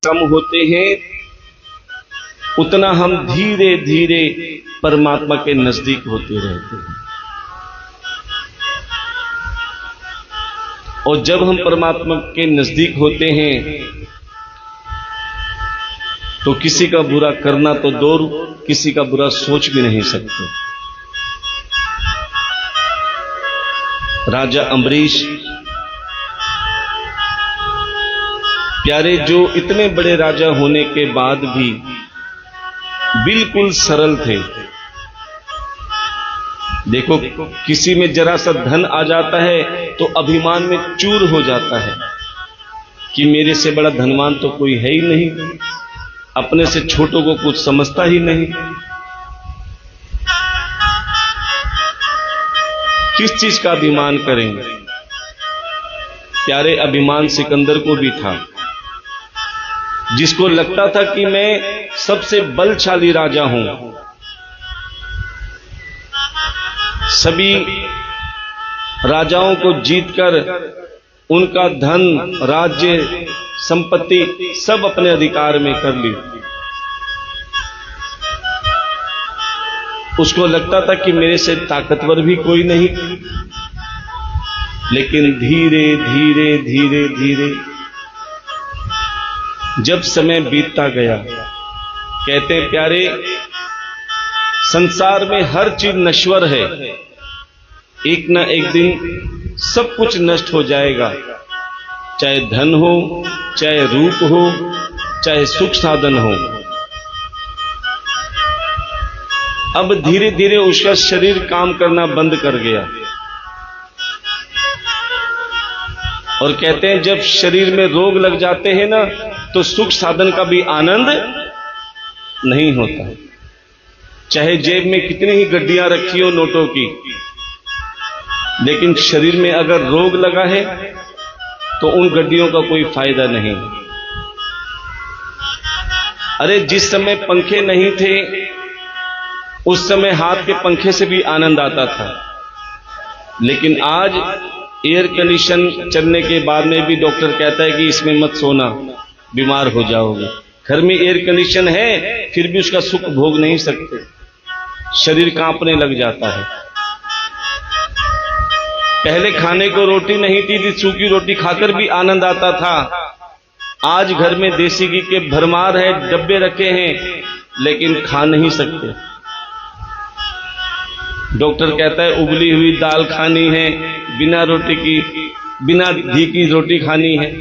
कम होते हैं उतना हम धीरे धीरे परमात्मा के नजदीक होते रहते हैं। और जब हम परमात्मा के नजदीक होते हैं तो किसी का बुरा करना तो दूर, किसी का बुरा सोच भी नहीं सकते। राजा अम्बरीश प्यारे, जो इतने बड़े राजा होने के बाद भी बिल्कुल सरल थे। देखो, किसी में जरा सा धन आ जाता है तो अभिमान में चूर हो जाता है कि मेरे से बड़ा धनवान तो कोई है ही नहीं, अपने से छोटों को कुछ समझता ही नहीं। किस चीज का अभिमान करेंगे? प्यारे, अभिमान सिकंदर को भी था, जिसको लगता था कि मैं सबसे बलशाली राजा हूं, सभी राजाओं को जीतकर उनका धन, राज्य, संपत्ति सब अपने अधिकार में कर ली। उसको लगता था कि मेरे से ताकतवर भी कोई नहीं। लेकिन धीरे धीरे धीरे धीरे जब समय बीतता गया, कहते हैं प्यारे, संसार में हर चीज नश्वर है, एक ना एक दिन सब कुछ नष्ट हो जाएगा, चाहे धन हो, चाहे रूप हो, चाहे सुख साधन हो। अब धीरे धीरे उसका शरीर काम करना बंद कर गया। और कहते हैं जब शरीर में रोग लग जाते हैं ना, तो सुख साधन का भी आनंद नहीं होता। चाहे जेब में कितनी ही गड्डियां रखी हो नोटों की, लेकिन शरीर में अगर रोग लगा है तो उन गड्डियों का कोई फायदा नहीं। अरे, जिस समय पंखे नहीं थे उस समय हाथ के पंखे से भी आनंद आता था, लेकिन आज एयर कंडीशन चलने के बाद में भी डॉक्टर कहता है कि इसमें मत सोना, बीमार हो जाओगे। घर में एयर कंडीशन है फिर भी उसका सुख भोग नहीं सकते, शरीर कांपने लग जाता है। पहले खाने को रोटी नहीं थी, सूखी रोटी खाकर भी आनंद आता था। आज घर में देसी घी के भरमार है, डब्बे रखे हैं, लेकिन खा नहीं सकते। डॉक्टर कहता है उबली हुई दाल खानी है, बिना रोटी की, बिना घी की रोटी खानी है।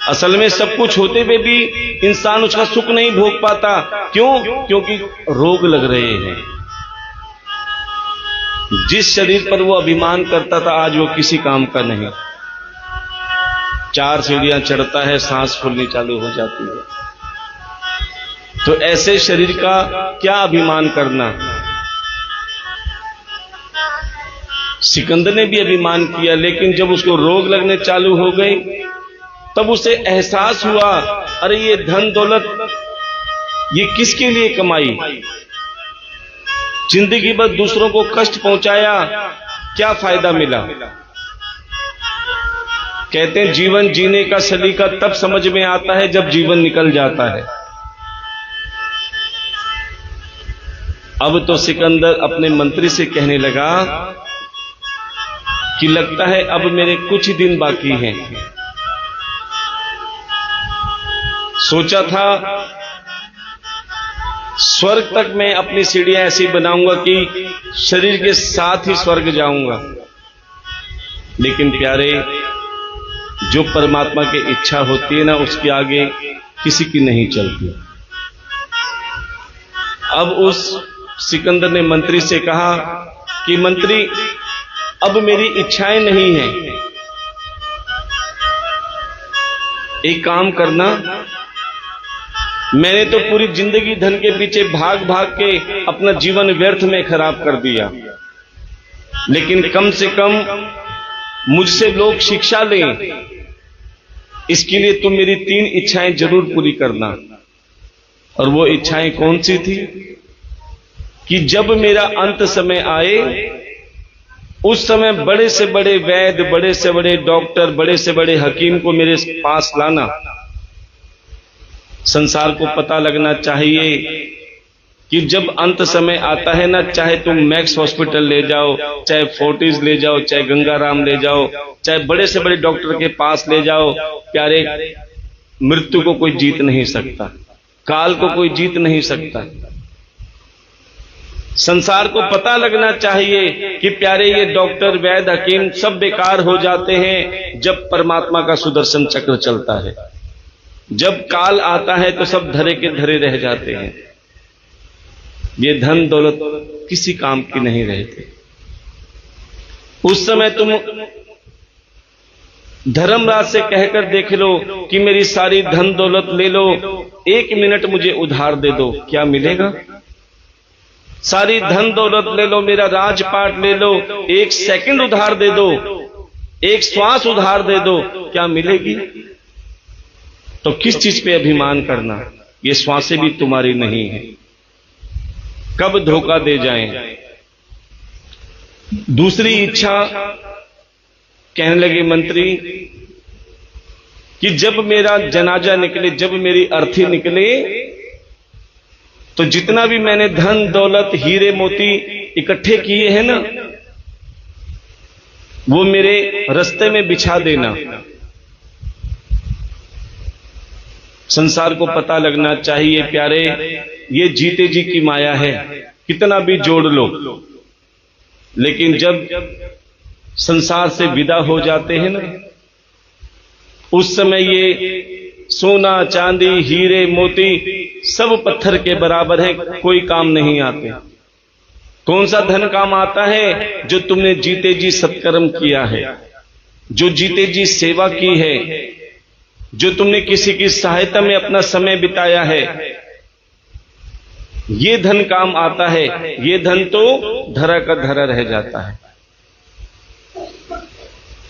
असल में सब कुछ होते हुए भी इंसान उसका सुख नहीं भोग पाता। क्यों? क्योंकि रोग लग रहे हैं। जिस शरीर पर वो अभिमान करता था आज वो किसी काम का नहीं। 4 सीढ़ियां चढ़ता है, सांस फूलनी चालू हो जाती है। तो ऐसे शरीर का क्या अभिमान करना? सिकंदर ने भी अभिमान किया, लेकिन जब उसको रोग लगने चालू हो गई तब उसे एहसास हुआ, अरे ये धन दौलत ये किसके लिए कमाई? जिंदगी भर दूसरों को कष्ट पहुंचाया, क्या फायदा मिला? कहते हैं जीवन जीने का सलीका तब समझ में आता है जब जीवन निकल जाता है। अब तो सिकंदर अपने मंत्री से कहने लगा कि लगता है अब मेरे कुछ ही दिन बाकी हैं। सोचा था स्वर्ग तक मैं अपनी सीढ़ियां ऐसी बनाऊंगा कि शरीर के साथ ही स्वर्ग जाऊंगा, लेकिन प्यारे, जो परमात्मा की इच्छा होती है ना, उसके आगे किसी की नहीं चलती। अब उस सिकंदर ने मंत्री से कहा कि मंत्री, अब मेरी इच्छाएं नहीं हैं, एक काम करना, मैंने तो पूरी जिंदगी धन के पीछे भाग भाग के अपना जीवन व्यर्थ में खराब कर दिया, लेकिन कम से कम मुझसे लोग शिक्षा लें, इसके लिए तुम मेरी 3 इच्छाएं जरूर पूरी करना। और वो इच्छाएं कौन सी थी? कि जब मेरा अंत समय आए उस समय बड़े से बड़े वैद्य, बड़े से बड़े डॉक्टर, बड़े से बड़े हकीम को मेरे पास लाना, संसार को पता लगना चाहिए कि जब अंत समय आता है ना, चाहे तुम मैक्स हॉस्पिटल ले जाओ, चाहे फोर्टिस ले जाओ, चाहे गंगाराम ले जाओ, चाहे बड़े से बड़े डॉक्टर के पास ले जाओ, प्यारे, मृत्यु को कोई जीत नहीं सकता, काल को कोई जीत नहीं सकता। संसार को पता लगना चाहिए कि प्यारे ये डॉक्टर, वैद्य, हकीम सब बेकार हो जाते हैं जब परमात्मा का सुदर्शन चक्र चलता है। जब काल आता है तो सब धरे के धरे रह जाते हैं। ये धन दौलत किसी काम की नहीं रहते। उस समय तुम धर्मराज से कहकर देख लो कि मेरी सारी धन दौलत ले लो, 1 मिनट मुझे उधार दे दो, क्या मिलेगा? सारी धन दौलत ले लो, मेरा राजपाट ले लो, 1 सेकंड उधार दे दो, 1 श्वास उधार दे दो, क्या मिलेगी? तो किस चीज पे अभिमान करना? ये श्वासें भी तुम्हारी नहीं है, कब धोखा दे जाएं। दूसरी इच्छा, कहने लगे मंत्री कि जब मेरा जनाजा निकले, जब मेरी अर्थी निकले, तो जितना भी मैंने धन दौलत हीरे मोती इकट्ठे किए हैं ना, वो मेरे रास्ते में बिछा देना। संसार को पता लगना चाहिए प्यारे, ये जीते जी की माया है, कितना भी जोड़ लो, लेकिन जब संसार से विदा हो जाते हैं ना, उस समय ये सोना चांदी हीरे मोती सब पत्थर के बराबर है, कोई काम नहीं आते। कौन सा धन काम आता है? जो तुमने जीते जी सत्कर्म किया है, जो जीते जी सेवा की है, जो तुमने किसी की सहायता में अपना समय बिताया है, ये धन काम आता है। ये धन तो धरा का धरा रह जाता है।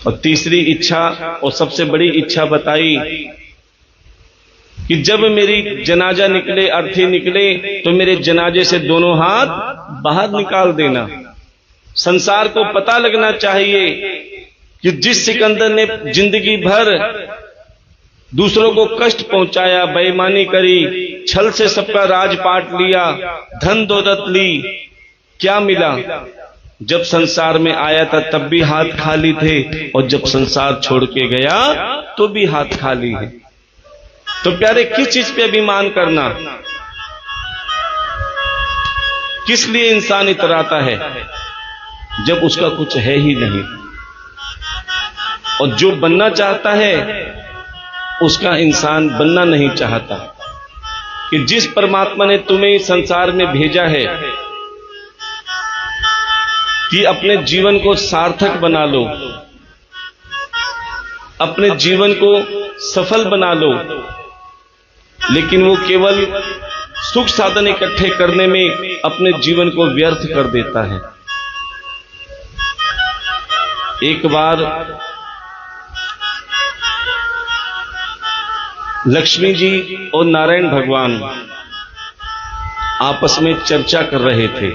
और तीसरी इच्छा और सबसे बड़ी इच्छा बताई कि जब मेरी जनाजा निकले, अर्थी निकले, तो मेरे जनाजे से दोनों हाथ बाहर निकाल देना। संसार को पता लगना चाहिए कि जिस सिकंदर ने जिंदगी भर दूसरों को कष्ट पहुंचाया, बेईमानी करी, छल से सबका राजपाट लिया, धन दौलत ली, क्या मिला? जब संसार में आया था तब भी हाथ खाली थे, और जब संसार छोड़ के गया तो भी हाथ खाली है। तो प्यारे, किस चीज पे अभिमान करना? किस लिए इंसान इतराता है जब उसका कुछ है ही नहीं? और जो बनना चाहता है उसका इंसान बनना नहीं चाहता। कि जिस परमात्मा ने तुम्हें संसार में भेजा है कि अपने जीवन को सार्थक बना लो, अपने जीवन को सफल बना लो, लेकिन वो केवल सुख साधन इकट्ठे करने में अपने जीवन को व्यर्थ कर देता है। एक बार लक्ष्मी जी और नारायण भगवान आपस में चर्चा कर रहे थे,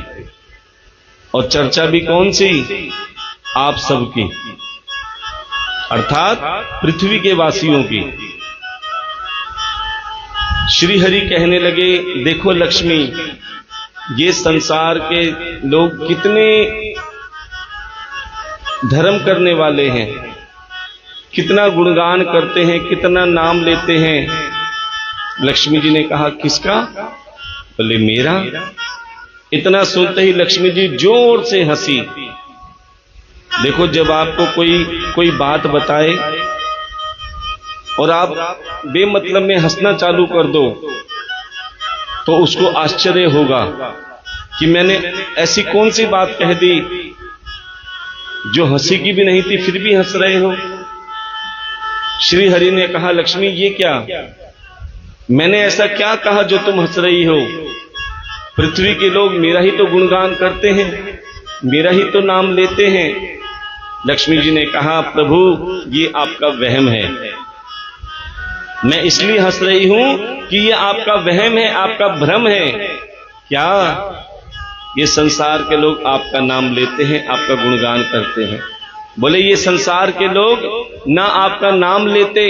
और चर्चा भी कौन सी? आप सबकी, अर्थात पृथ्वी के वासियों की। श्री हरि कहने लगे, देखो लक्ष्मी, ये संसार के लोग कितने धर्म करने वाले हैं, कितना गुणगान करते हैं, कितना नाम लेते हैं। लक्ष्मी जी ने कहा, किसका? बोले, मेरा। इतना सुनते ही लक्ष्मी जी जोर से हंसी। देखो, जब आपको कोई बात बताए और आप बेमतलब में हंसना चालू कर दो, तो उसको आश्चर्य होगा कि मैंने ऐसी कौन सी बात कह दी जो हंसी की भी नहीं थी, फिर भी हंस रहे हो। श्री हरि ने कहा, लक्ष्मी ये क्या? मैंने ऐसा क्या कहा जो तुम हंस रही हो? पृथ्वी के लोग मेरा ही तो गुणगान करते हैं, मेरा ही तो नाम लेते हैं। लक्ष्मी जी ने कहा, प्रभु ये आपका वहम है, मैं इसलिए हंस रही हूं कि ये आपका वहम है, आपका भ्रम है। क्या? ये संसार के लोग आपका नाम लेते हैं, आपका गुणगान करते हैं। बोले, ये संसार के लोग ना आपका नाम लेते,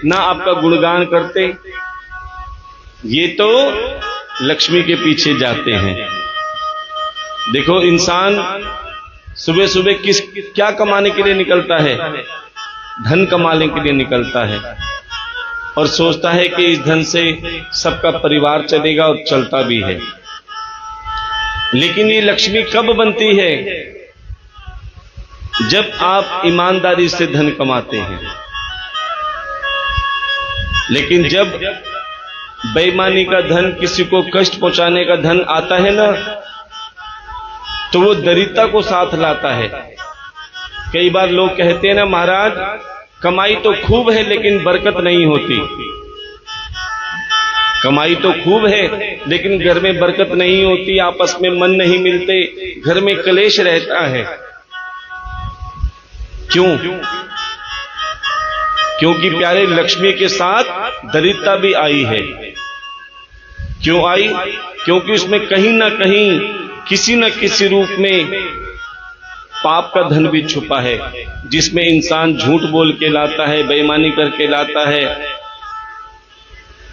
ना आपका गुणगान करते। ये तो लक्ष्मी के पीछे जाते हैं। देखो, इंसान सुबह सुबह क्या कमाने के लिए निकलता है? धन कमाने के लिए निकलता है और सोचता है कि इस धन से सबका परिवार चलेगा, और चलता भी है। लेकिन ये लक्ष्मी कब बनती है? जब आप ईमानदारी से धन कमाते हैं। लेकिन जब बेईमानी का धन, किसी को कष्ट पहुंचाने का धन आता है ना, तो वो दरिद्रता को साथ लाता है। कई बार लोग कहते हैं ना, महाराज कमाई तो खूब है लेकिन बरकत नहीं होती। कमाई तो खूब है लेकिन घर में बरकत नहीं होती, आपस में मन नहीं मिलते, घर में कलेश रहता है। क्यों? क्योंकि प्यारे लक्ष्मी के साथ दरिद्रता भी आई है। क्यों आई? क्योंकि उसमें कहीं ना कहीं किसी न किसी रूप में पाप का धन भी छुपा है, जिसमें इंसान झूठ बोल के लाता है, बेईमानी करके लाता है।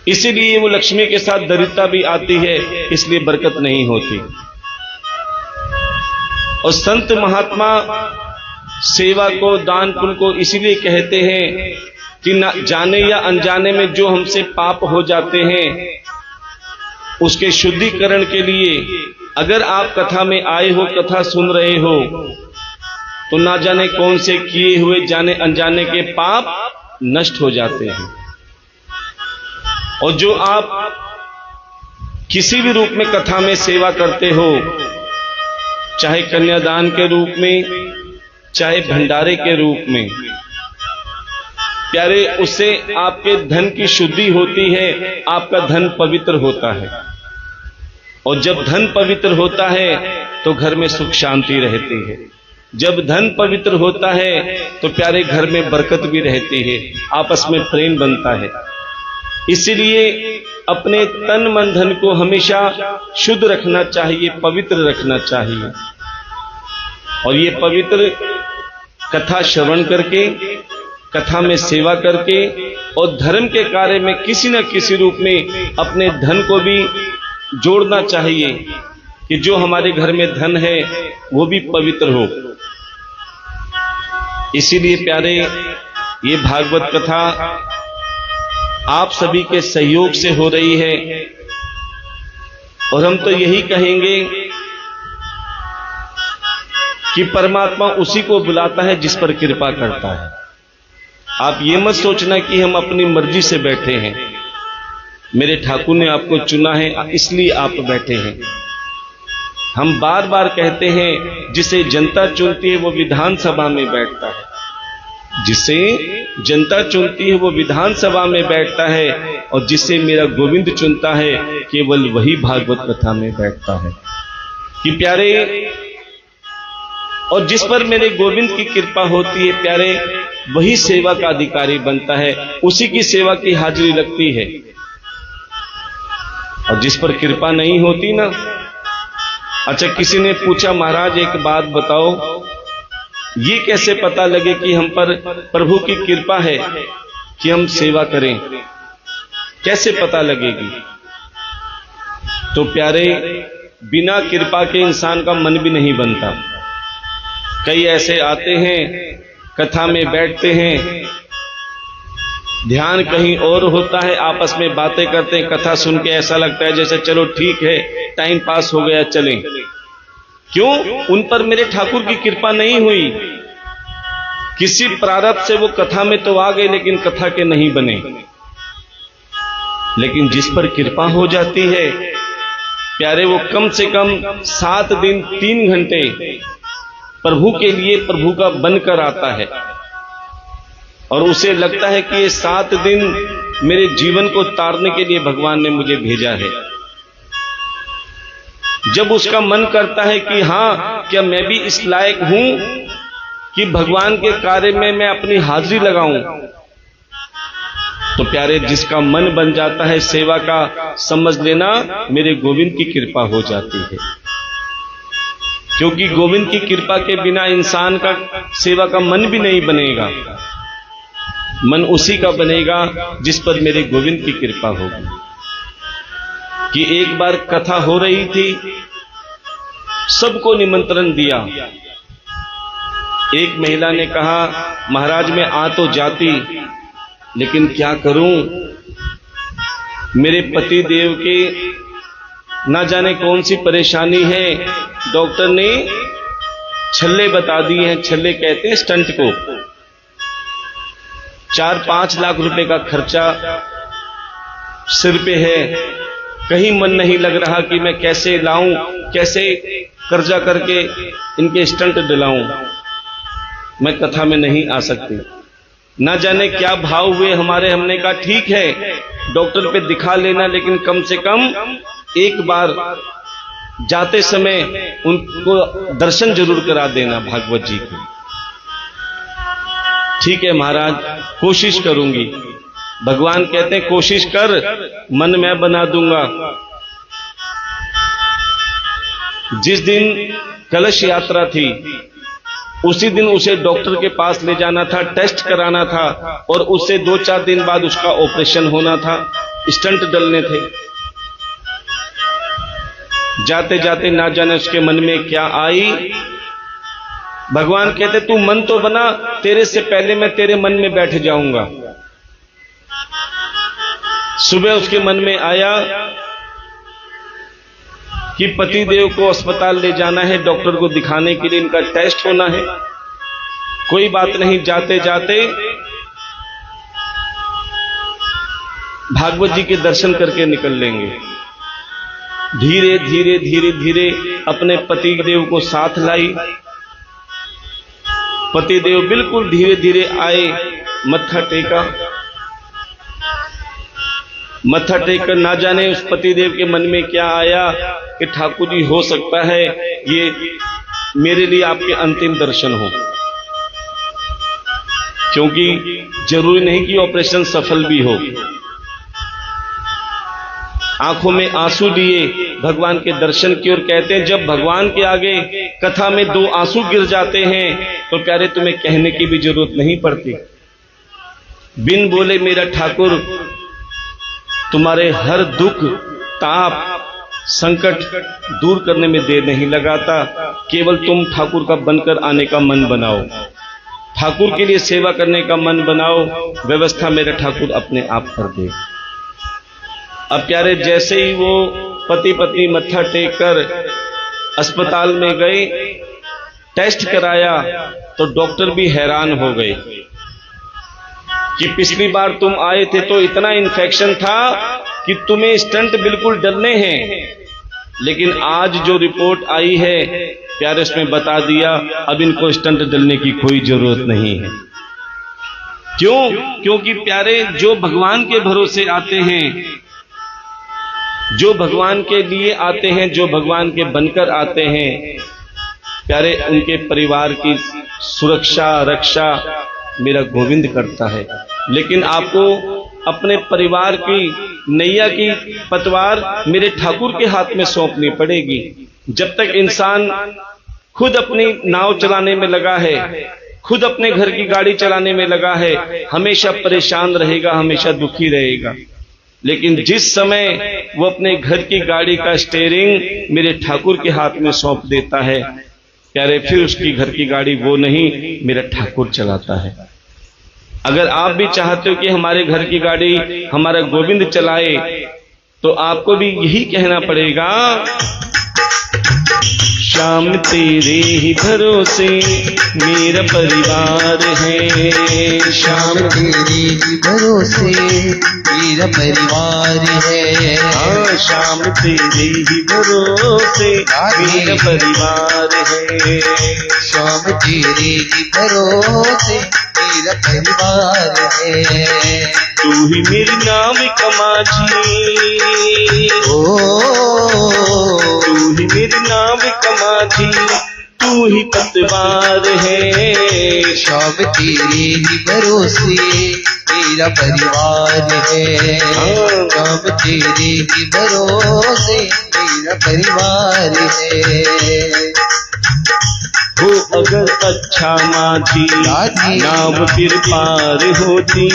इसीलिए वो लक्ष्मी के साथ दरिद्रता भी आती है, इसलिए बरकत नहीं होती। और संत महात्मा सेवा को, दान पुण्य को इसीलिए कहते हैं कि न जाने या अनजाने में जो हमसे पाप हो जाते हैं, उसके शुद्धिकरण के लिए अगर आप कथा में आए हो, कथा सुन रहे हो, तो ना जाने कौन से किए हुए जाने अनजाने के पाप नष्ट हो जाते हैं। और जो आप किसी भी रूप में कथा में सेवा करते हो, चाहे कन्यादान के रूप में, चाहे भंडारे के रूप में, प्यारे उससे आपके धन की शुद्धि होती है, आपका धन पवित्र होता है। और जब धन पवित्र होता है तो घर में सुख शांति रहती है। जब धन पवित्र होता है तो प्यारे घर में बरकत भी रहती है, आपस में प्रेम बनता है। इसलिए अपने तन मन धन को हमेशा शुद्ध रखना चाहिए, पवित्र रखना चाहिए। और ये पवित्र कथा श्रवण करके, कथा में सेवा करके और धर्म के कार्य में किसी न किसी रूप में अपने धन को भी जोड़ना चाहिए, कि जो हमारे घर में धन है वो भी पवित्र हो। इसीलिए प्यारे, ये भागवत कथा आप सभी के सहयोग से हो रही है। और हम तो यही कहेंगे कि परमात्मा उसी को बुलाता है जिस पर कृपा करता है। आप ये मत सोचना कि हम अपनी मर्जी से बैठे हैं, मेरे ठाकुर ने आपको चुना है इसलिए आप बैठे हैं। हम बार बार कहते हैं, जिसे जनता चुनती है वो विधानसभा में बैठता है। जिसे जनता चुनती है वो विधानसभा में बैठता है, और जिसे मेरा गोविंद चुनता है केवल वही भागवत कथा में बैठता है। कि प्यारे, और जिस पर मेरे गोविंद की कृपा होती है प्यारे, वही सेवा का अधिकारी बनता है, उसी की सेवा की हाजिरी लगती है। और जिस पर कृपा नहीं होती ना, अच्छा किसी ने पूछा, महाराज एक बात बताओ, ये कैसे पता लगे कि हम पर प्रभु की कृपा है कि हम सेवा करें, कैसे पता लगेगी? तो प्यारे, बिना कृपा के इंसान का मन भी नहीं बनता। कई ऐसे आते हैं, कथा में बैठते हैं, ध्यान कहीं और होता है, आपस में बातें करते हैं, कथा सुन के ऐसा लगता है जैसे चलो ठीक है, टाइम पास हो गया, चलें। क्यों? उन पर मेरे ठाकुर की कृपा नहीं हुई। किसी प्रारब्ध से वो कथा में तो आ गए लेकिन कथा के नहीं बने। लेकिन जिस पर कृपा हो जाती है प्यारे, वो कम से कम 7 दिन 3 घंटे प्रभु के लिए, प्रभु का बनकर आता है। और उसे लगता है कि ये 7 दिन मेरे जीवन को तारने के लिए भगवान ने मुझे भेजा है। जब उसका मन करता है कि हाँ, क्या मैं भी इस लायक हूं कि भगवान के कार्य में मैं अपनी हाजिरी लगाऊं, तो प्यारे जिसका मन बन जाता है सेवा का, समझ लेना मेरे गोविंद की कृपा हो जाती है। क्योंकि गोविंद की कृपा के बिना इंसान का सेवा का मन भी नहीं बनेगा। मन उसी का बनेगा जिस पर मेरे गोविंद की कृपा होगी। कि एक बार कथा हो रही थी, सबको निमंत्रण दिया। एक महिला ने कहा, महाराज मैं आ तो जाती, लेकिन क्या करूं, मेरे पति देव के ना जाने कौन सी परेशानी है। डॉक्टर ने छल्ले बता दिए हैं, छल्ले कहते हैं स्टंट को। 4-5 लाख रुपए का खर्चा सिर पे है, कहीं मन नहीं लग रहा कि मैं कैसे लाऊं, कैसे कर्जा करके इनके स्टंट दिलाऊं। मैं कथा में नहीं आ सकती। ना जाने क्या भाव हुए हमारे। हमने कहा ठीक है, डॉक्टर पे दिखा लेना, लेकिन कम से कम एक बार जाते समय उनको दर्शन जरूर करा देना भागवत जी के। ठीक है महाराज, कोशिश करूंगी। भगवान कहते हैं कोशिश कर, मन मैं बना दूंगा। जिस दिन कलश यात्रा थी, उसी दिन उसे डॉक्टर के पास ले जाना था, टेस्ट कराना था, और उससे 2-4 दिन बाद उसका ऑपरेशन होना था, स्टंट डलने थे। जाते जाते ना जाने उसके मन में क्या आई। भगवान कहते तू मन तो बना, तेरे से पहले मैं तेरे मन में बैठ जाऊंगा। सुबह उसके मन में आया कि पति देव को अस्पताल ले जाना है, डॉक्टर को दिखाने के लिए, इनका टेस्ट होना है। कोई बात नहीं, जाते जाते भागवत जी के दर्शन करके निकल लेंगे। धीरे धीरे धीरे धीरे अपने पति देव को साथ लाई। पति देव बिल्कुल धीरे धीरे आए, मत्था टेका। मत्था टेक कर ना जाने उस पति देव के मन में क्या आया कि ठाकुर जी हो सकता है ये मेरे लिए आपके अंतिम दर्शन हो, क्योंकि जरूरी नहीं कि ऑपरेशन सफल भी हो। आंखों में आंसू लिए भगवान के दर्शन की ओर। कहते हैं जब भगवान के आगे कथा में 2 आंसू गिर जाते हैं तो प्यारे तुम्हें कहने की भी जरूरत नहीं पड़ती। बिन बोले मेरा ठाकुर तुम्हारे हर दुख, ताप, संकट दूर करने में देर नहीं लगाता। केवल तुम ठाकुर का बनकर आने का मन बनाओ, ठाकुर के लिए सेवा करने का मन बनाओ, व्यवस्था मेरा ठाकुर अपने आप कर दे। अब प्यारे जैसे ही वो पति पत्नी मत्था टेक कर अस्पताल में गए, टेस्ट कराया, तो डॉक्टर भी हैरान हो गए कि पिछली बार तुम आए थे तो इतना इन्फेक्शन था कि तुम्हें स्टंट बिल्कुल डलने हैं, लेकिन आज जो रिपोर्ट आई है प्यारे उसमें बता दिया अब इनको स्टंट डलने की कोई जरूरत नहीं है। क्यों? क्योंकि प्यारे जो भगवान के भरोसे आते हैं, जो भगवान के लिए आते हैं, जो भगवान के बनकर आते हैं, प्यारे उनके परिवार की सुरक्षा रक्षा मेरा गोविंद करता है। लेकिन आपको अपने परिवार की नैया की पतवार मेरे ठाकुर के हाथ में सौंपनी पड़ेगी। जब तक इंसान खुद अपनी नाव चलाने में लगा है, खुद अपने घर की गाड़ी चलाने में लगा है, हमेशा परेशान रहेगा, हमेशा दुखी रहेगा। लेकिन जिस समय वो अपने घर की गाड़ी का स्टीयरिंग मेरे ठाकुर के हाथ में सौंप देता है, प्यारे फिर उसकी घर की गाड़ी वो नहीं, मेरा ठाकुर चलाता है। अगर आप भी चाहते हो कि हमारे घर की गाड़ी हमारा गोविंद चलाए, तो आपको भी यही कहना पड़ेगा, श्याम तेरे ही भरोसे मेरा परिवार है, श्याम तेरे ही भरोसे मेरा परिवार है। हाँ, श्याम तेरे ही भरोसे मेरा परिवार है, श्याम तेरे ही भरोसे मेरा परिवार है। तू ही मेरी नाम कमाझी, तू ही मेरी नाम कमाझी, तू ही पतवार है। श्याम तेरे ही भरोसे मेरा परिवार है, श्याम तेरे ही भरोसे मेरा परिवार है। हो अगर अच्छा माझी माझी नाव फिर पार होती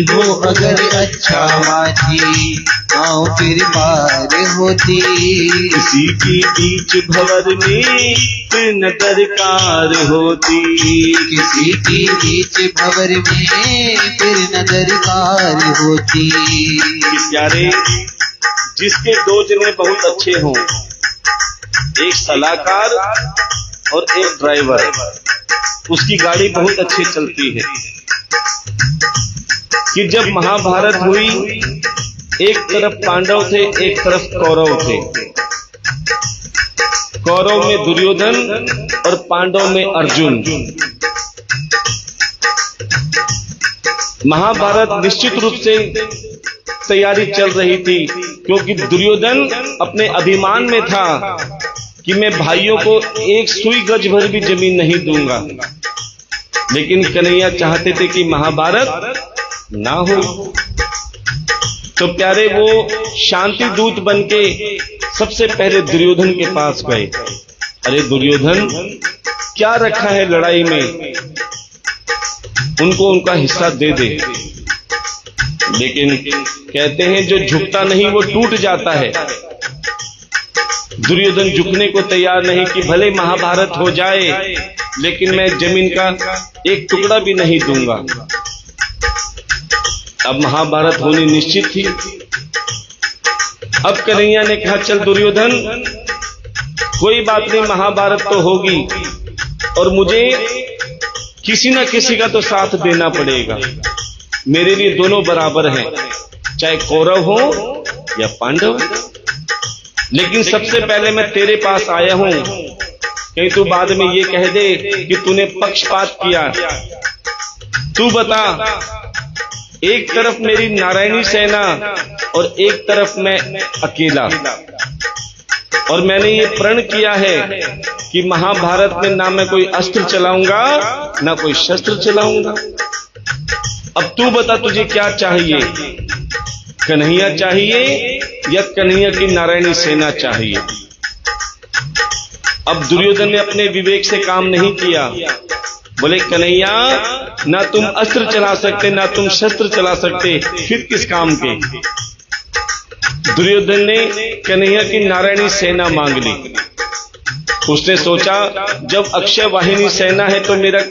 हो अगर अच्छा माझी नाव फिर पार होती किसी की बीच भंवर में फिर न दरकार होती किसी की बीच भंवर में फिर न दरकार होती। कि प्यारे जिसके दो जने बहुत अच्छे हों, एक सलाहकार और एक ड्राइवर, उसकी गाड़ी बहुत अच्छी चलती है। कि जब महाभारत हुई, एक तरफ पांडव थे, एक तरफ कौरव थे। कौरव में दुर्योधन और पांडव में अर्जुन। महाभारत निश्चित रूप से तैयारी चल रही थी, क्योंकि दुर्योधन अपने अभिमान में था कि मैं भाइयों को एक सुई गज भर भी जमीन नहीं दूंगा। लेकिन कन्हैया चाहते थे कि महाभारत ना हो। तो प्यारे वो शांति दूत बनके सबसे पहले दुर्योधन के पास गए। अरे दुर्योधन, क्या रखा है लड़ाई में, उनको उनका हिस्सा दे दे। लेकिन कहते हैं जो झुकता नहीं वो टूट जाता है। दुर्योधन झुकने को तैयार नहीं कि भले महाभारत हो जाए, लेकिन मैं जमीन का एक टुकड़ा भी नहीं दूंगा। अब महाभारत होनी निश्चित थी। अब कन्हैया ने कहा, चल दुर्योधन, कोई बात नहीं, महाभारत तो होगी और मुझे किसी न किसी का तो साथ देना पड़ेगा। मेरे लिए दोनों बराबर हैं, चाहे कौरव हो या पांडव। लेकिन सबसे पहले मैं तेरे पास आया हूं, कहीं तू बाद में ये कह दे कि तूने पक्षपात किया। तू बता, एक तरफ मेरी नारायणी सेना और एक तरफ मैं अकेला, और मैंने ये प्रण किया है कि महाभारत में ना मैं कोई अस्त्र चलाऊंगा ना कोई शस्त्र चलाऊंगा। अब तू बता, तुझे क्या चाहिए, कन्हैया चाहिए या कन्हैया की नारायणी सेना चाहिए? अब दुर्योधन ने अपने विवेक से काम नहीं किया। बोले, कन्हैया, ना तुम अस्त्र चला सकते ना तुम शस्त्र चला सकते, फिर किस काम के? दुर्योधन ने कन्हैया की नारायणी सेना मांग ली। उसने सोचा, जब अक्षय वाहिनी सेना है तो मेरा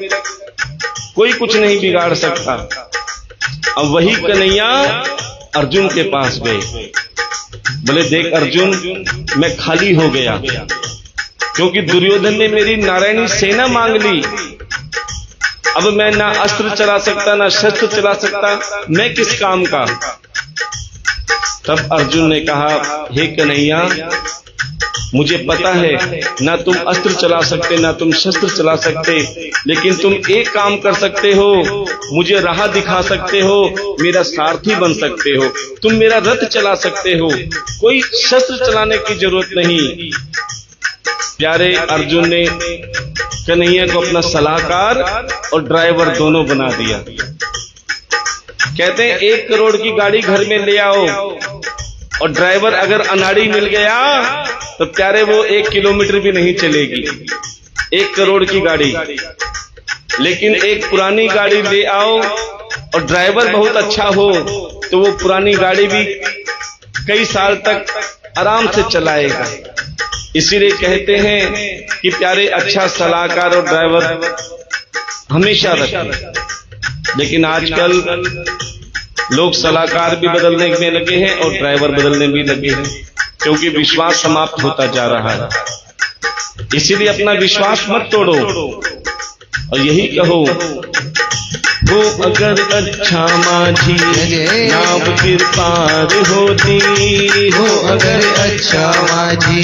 कोई कुछ नहीं बिगाड़ सकता। अब वही कन्हैया अर्जुन के पास गए। बोले, देख अर्जुन, मैं खाली हो गया, क्योंकि दुर्योधन ने मेरी नारायणी सेना मांग ली। अब मैं ना अस्त्र चला सकता ना शस्त्र चला सकता, मैं किस काम का? तब अर्जुन ने कहा, हे कन्हैया, मुझे पता है ना तुम अस्त्र चला सकते ना तुम शस्त्र चला सकते, लेकिन तुम एक काम कर सकते हो, मुझे राह दिखा सकते हो, मेरा सारथी बन सकते हो, तुम मेरा रथ चला सकते हो, कोई शस्त्र चलाने की जरूरत नहीं। प्यारे अर्जुन ने कन्हैया को अपना सलाहकार और ड्राइवर दोनों बना दिया। कहते हैं 1 करोड़ की गाड़ी घर में ले आओ और ड्राइवर अगर अनाड़ी मिल गया तो प्यारे वो 1 किलोमीटर भी नहीं चलेगी। 1 करोड़ की गाड़ी, लेकिन एक पुरानी गाड़ी ले आओ और ड्राइवर बहुत अच्छा हो तो वो पुरानी गाड़ी भी कई साल तक आराम से चलाएगा। इसीलिए कहते हैं कि प्यारे अच्छा सलाहकार और ड्राइवर हमेशा रखें। लेकिन आजकल लोग सलाहकार भी बदलने में लगे हैं और ड्राइवर बदलने भी लगे हैं, क्योंकि विश्वास समाप्त होता जा रहा है। इसीलिए अपना विश्वास मत तोड़ो और यही कहो, वो अगर अच्छा माझी नाव फिर पार होती, हो अगर अच्छा माझी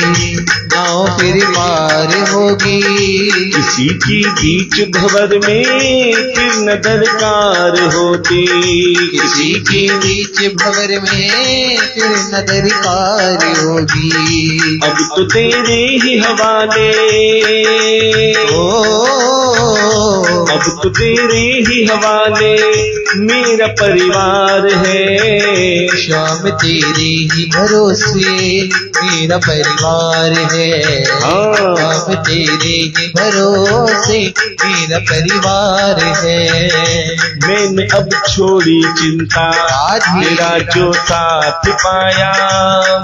नाव फिर पार होगी, किसी की बीच भंवर में फिर न दरकार होती, किसी की बीच भंवर में फिर न दरकार होगी। अब तो तेरे ही हवाले, ओ अब तो तेरे ही हवाले वाले मेरा परिवार है। श्याम तेरे ही भरोसे मेरा परिवार है। हाँ। श्याम तेरे ही भरोसे मेरा परिवार है। मैंने अब छोड़ी चिंता तेरा जो साथ पाया।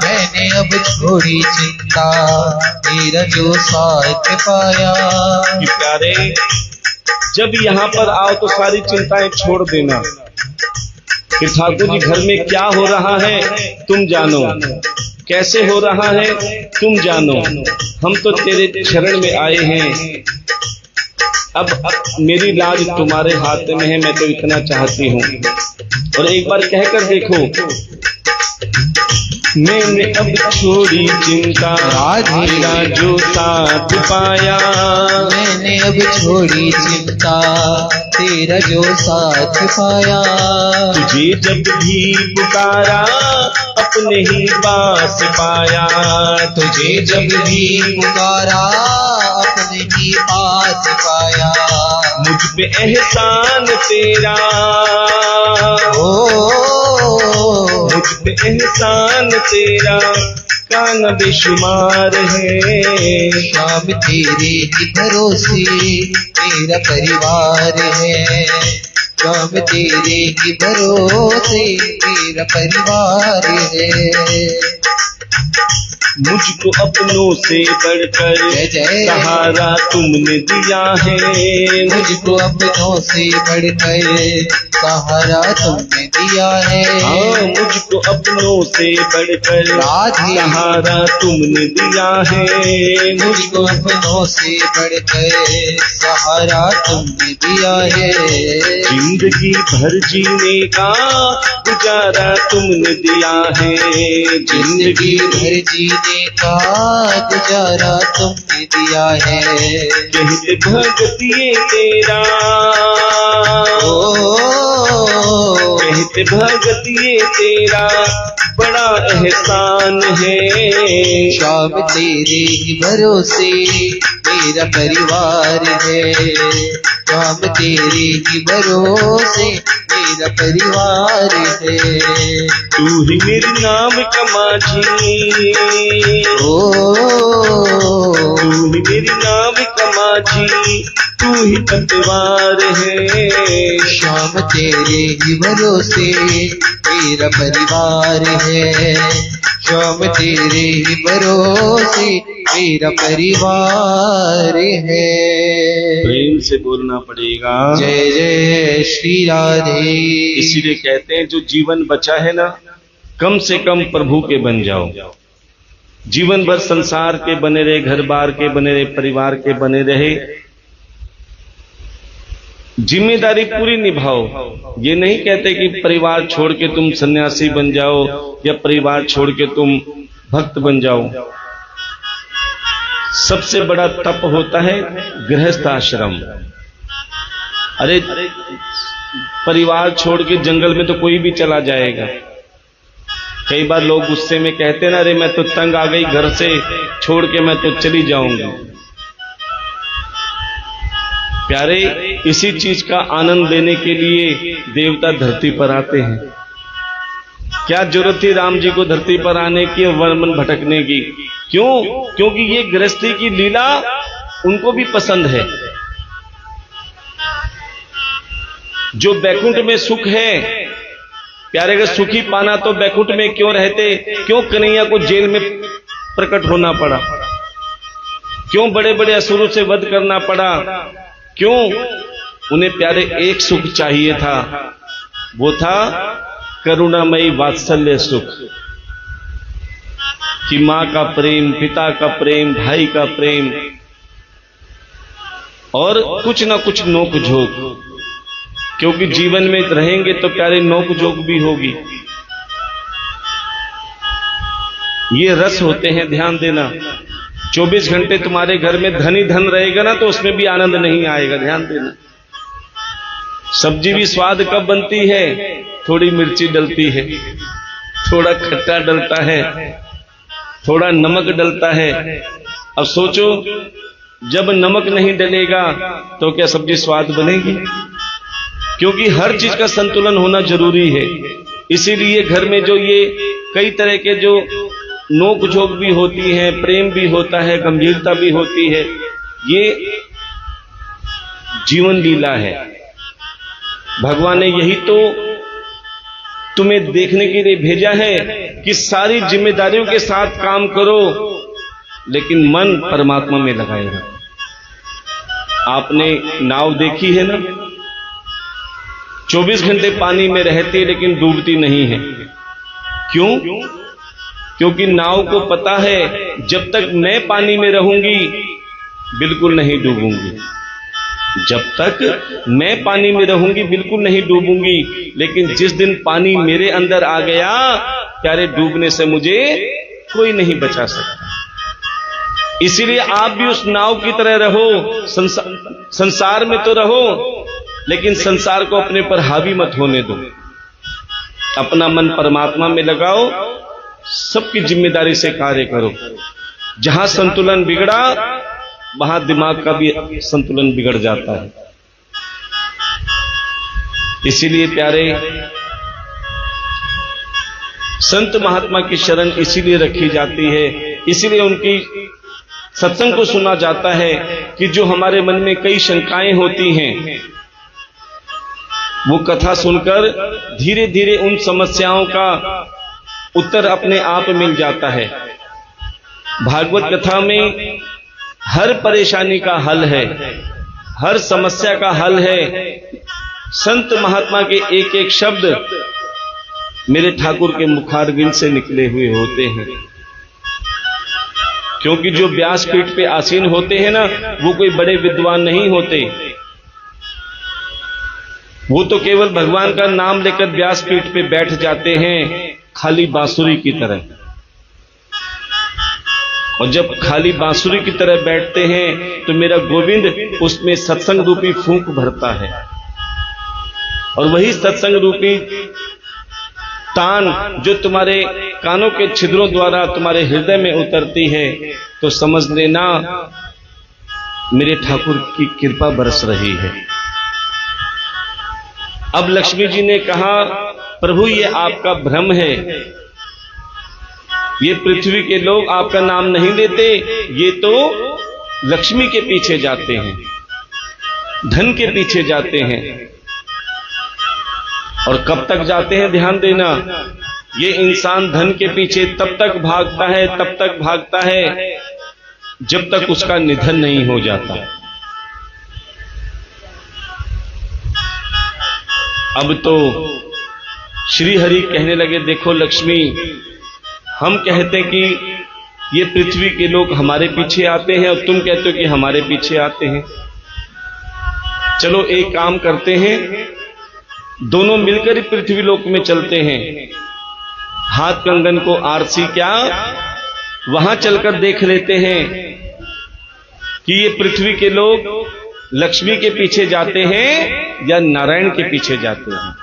मैंने अब छोड़ी चिंता तेरा जो साथ पाया। कि प्यारे जब यहाँ पर आओ तो सारी चिंताएं छोड़ देना कि ठाकुर जी घर में क्या हो रहा है तुम जानो, कैसे हो रहा है तुम जानो, हम तो तेरे शरण में आए हैं। अब मेरी लाज तुम्हारे हाथ में है, मैं तो इतना चाहती हूँ। और एक बार कहकर देखो, मैंने अब छोड़ी चिंता तेरा जो साथ पाया। मैंने अब छोड़ी चिंता तेरा जो साथ पाया। तुझे जब भी पुकारा अपने ही पास पाया। तुझे जब भी पुकारा अपने ही पास पाया। मुझ पे एहसान तेरा, मुझ पे एहसान तेरा का न बेशुमार है। श्याम तेरे ही भरोसे मेरा परिवार है। श्याम तेरे ही भरोसे मेरा परिवार है। मुझको अपनों से बढ़कर जय जय। सहारा तुमने दिया है। मुझको अपनों से बढ़कर सहारा तुमने दिया है। हाँ, मुझको अपनों से बढ़कर राधे। सहारा तुमने दिया है। मुझको अपनों से बढ़कर सहारा तुमने दिया है। जिंदगी भर जीने का गुजारा तुमने दिया है। जिंदगी भर जीने का गुजारा तुमने दिया है। कहते भगतिए तेरा, कहते भगतिए तेरा बड़ा एहसान है। श्याम तेरे ही भरोसे मेरा परिवार है। श्याम तेरे ही भरोसे मेरा परिवार है। तू ही मेरे नाम का माझी, तू ही मेरी नाम का माझी, तू ही पतवार है। श्याम तेरे ही भरोसे मेरा परिवार है। श्याम तेरे ही भरोसे मेरा परिवार है। प्रेम से बोलना पड़ेगा। जय जय श्री राधे। इसीलिए कहते हैं जो जीवन बचा है ना, कम से कम प्रभु के बन जाओ। जीवन भर संसार के बने रहे, घर बार के बने रहे, परिवार के बने रहे, जिम्मेदारी पूरी निभाओ। ये नहीं कहते कि परिवार छोड़ के तुम सन्यासी बन जाओ या परिवार छोड़ के तुम भक्त बन जाओ। सबसे बड़ा तप होता है गृहस्थ आश्रम। अरे परिवार छोड़ के जंगल में तो कोई भी चला जाएगा। कई बार लोग गुस्से में कहते ना, अरे मैं तो तंग आ गई घर से छोड़ के, मैं तो चली जाऊंगी। प्यारे, इसी चीज का आनंद लेने के लिए देवता धरती पर आते हैं। क्या जरूरत थी राम जी को धरती पर आने की, वन भटकने की? क्यों? क्योंकि ये गृहस्थी की लीला उनको भी पसंद है। जो बैकुंठ में सुख है, प्यारे अगर सुखी पाना तो बैकुंठ में क्यों रहते? क्यों कन्हैया को जेल में प्रकट होना पड़ा? क्यों बड़े बड़े असुरों से वध करना पड़ा? क्यों? उन्हें प्यारे एक सुख चाहिए था, वो था करुणामयी वात्सल्य सुख। कि मां का प्रेम, पिता का प्रेम, भाई का प्रेम और कुछ ना कुछ नोक झोंक। क्योंकि जीवन में रहेंगे तो प्यारे नोक झोंक भी होगी। ये रस होते हैं, ध्यान देना। 24 घंटे तुम्हारे घर में धन ही धन रहेगा ना तो उसमें भी आनंद नहीं आएगा, ध्यान देना। सब्जी भी स्वाद कब बनती है? थोड़ी मिर्ची डलती है, थोड़ा खट्टा डलता है, थोड़ा नमक डलता है। अब सोचो, जब नमक नहीं डलेगा तो क्या सब्जी स्वाद बनेगी? क्योंकि हर चीज का संतुलन होना जरूरी है। इसीलिए घर में जो ये कई तरह के जो नोक झोंक भी होती है, प्रेम भी होता है, गंभीरता भी होती है, ये जीवन लीला है। भगवान ने यही तो तुम्हें देखने के लिए भेजा है कि सारी जिम्मेदारियों के साथ काम करो, लेकिन मन परमात्मा में लगाए रखो। आपने नाव देखी है ना, 24 घंटे पानी में रहती है लेकिन डूबती नहीं है। क्यों? क्योंकि नाव को पता है जब तक मैं पानी में रहूंगी बिल्कुल नहीं डूबूंगी, जब तक मैं पानी में रहूंगी बिल्कुल नहीं डूबूंगी। लेकिन जिस दिन पानी मेरे अंदर आ गया, प्यारे, डूबने से मुझे कोई नहीं बचा सकता। इसीलिए आप भी उस नाव की तरह रहो, संसार में तो रहो, लेकिन संसार को अपने पर हावी मत होने दो। अपना मन परमात्मा में लगाओ, सबकी जिम्मेदारी से कार्य करो। जहां संतुलन बिगड़ा वहां दिमाग का भी संतुलन बिगड़ जाता है। इसीलिए प्यारे, संत महात्मा की शरण इसीलिए रखी जाती है, इसीलिए उनकी सत्संग को सुना जाता है कि जो हमारे मन में कई शंकाएं होती हैं, वो कथा सुनकर धीरे धीरे उन समस्याओं का उत्तर अपने आप मिल जाता है। भागवत कथा में हर परेशानी का हल है, हर समस्या का हल है। संत महात्मा के एक एक शब्द मेरे ठाकुर के मुखारबिंद से निकले हुए होते हैं। क्योंकि जो व्यासपीठ पे आसीन होते हैं ना, वो कोई बड़े विद्वान नहीं होते, वो तो केवल भगवान का नाम लेकर व्यासपीठ पे बैठ जाते हैं, खाली बांसुरी की तरह। और जब खाली बांसुरी की तरह बैठते हैं तो मेरा गोविंद उसमें सत्संग रूपी फूंक भरता है, और वही सत्संग रूपी तान जो तुम्हारे कानों के छिद्रों द्वारा तुम्हारे हृदय में उतरती है, तो समझ लेना मेरे ठाकुर की कृपा बरस रही है। अब लक्ष्मी जी ने कहा, प्रभु ये आपका भ्रम है, ये पृथ्वी के लोग आपका नाम नहीं लेते, ये तो लक्ष्मी के पीछे जाते हैं, धन के पीछे जाते हैं। और कब तक जाते हैं ध्यान देना, ये इंसान धन के पीछे तब तक भागता है, तब तक भागता है जब तक उसका निधन नहीं हो जाता। अब तो श्री हरि कहने लगे, देखो लक्ष्मी, हम कहते कि ये पृथ्वी के लोग हमारे पीछे आते हैं और तुम कहते हो कि हमारे पीछे आते हैं। चलो एक काम करते हैं, दोनों मिलकर ही पृथ्वी लोक में चलते हैं। हाथ कंगन को आरसी क्या, वहां चलकर देख लेते हैं कि ये पृथ्वी के लोग लक्ष्मी के पीछे जाते हैं या नारायण के पीछे जाते हैं।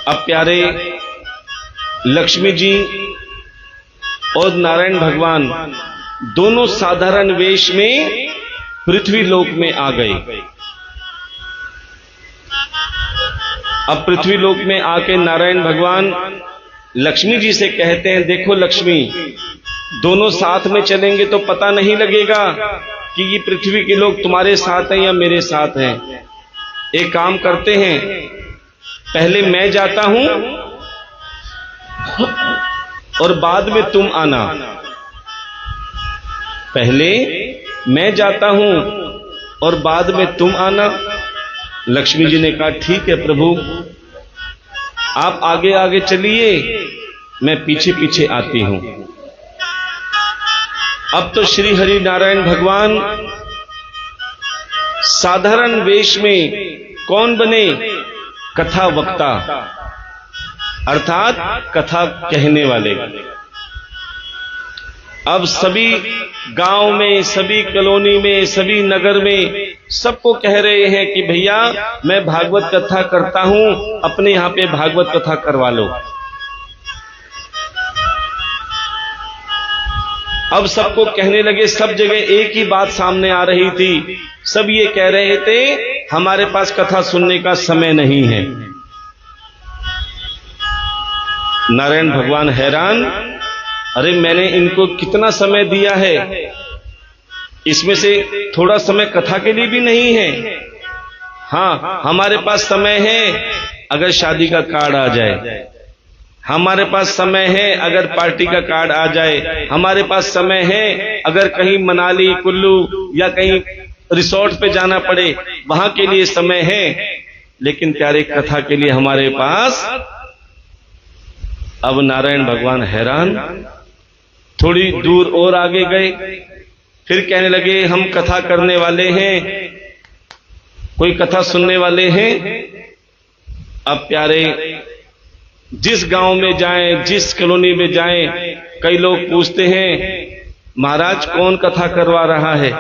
अब प्यारे, लक्ष्मी जी और नारायण भगवान दोनों साधारण वेश में पृथ्वी लोक में आ गए। अब पृथ्वी लोक में आके नारायण भगवान लक्ष्मी जी से कहते हैं, देखो लक्ष्मी, दोनों साथ में चलेंगे तो पता नहीं लगेगा कि ये पृथ्वी के लोग तुम्हारे साथ हैं या मेरे साथ हैं। एक काम करते हैं, पहले मैं जाता हूं और बाद में तुम आना। पहले मैं जाता हूं और बाद में तुम आना। लक्ष्मी जी ने कहा, ठीक है प्रभु, आप आगे आगे चलिए, मैं पीछे पीछे आती हूं। अब तो श्री हरि नारायण भगवान साधारण वेश में कौन बने? कथा वक्ता, अर्थात कथा कहने वाले। अब सभी गांव में, सभी कॉलोनी में, सभी नगर में सबको कह रहे हैं कि भैया मैं भागवत कथा करता हूं, अपने यहां पे भागवत कथा करवा लो। अब सबको कहने लगे, सब जगह एक ही बात सामने आ रही थी। सब ये कह रहे थे हमारे पास कथा सुनने का समय नहीं है। नारायण भगवान हैरान, अरे मैंने इनको कितना समय दिया है, इसमें से थोड़ा समय कथा के लिए भी नहीं है। हाँ, हमारे पास समय है अगर शादी का कार्ड आ जाए, हमारे पास समय है अगर पार्टी का कार्ड आ जाए, हमारे पास समय है अगर कहीं मनाली कुल्लू या कहीं रिसोर्ट पे जाना पड़े, वहां के लिए समय है। लेकिन प्यारे कथा के लिए हमारे पास, अब नारायण भगवान हैरान, थोड़ी दूर और आगे गए, फिर कहने लगे हम कथा करने वाले हैं, कोई कथा सुनने वाले हैं। अब प्यारे जिस गांव में जाएं, जिस कॉलोनी में जाएं, कई लोग पूछते हैं महाराज कौन कथा करवा रहा है,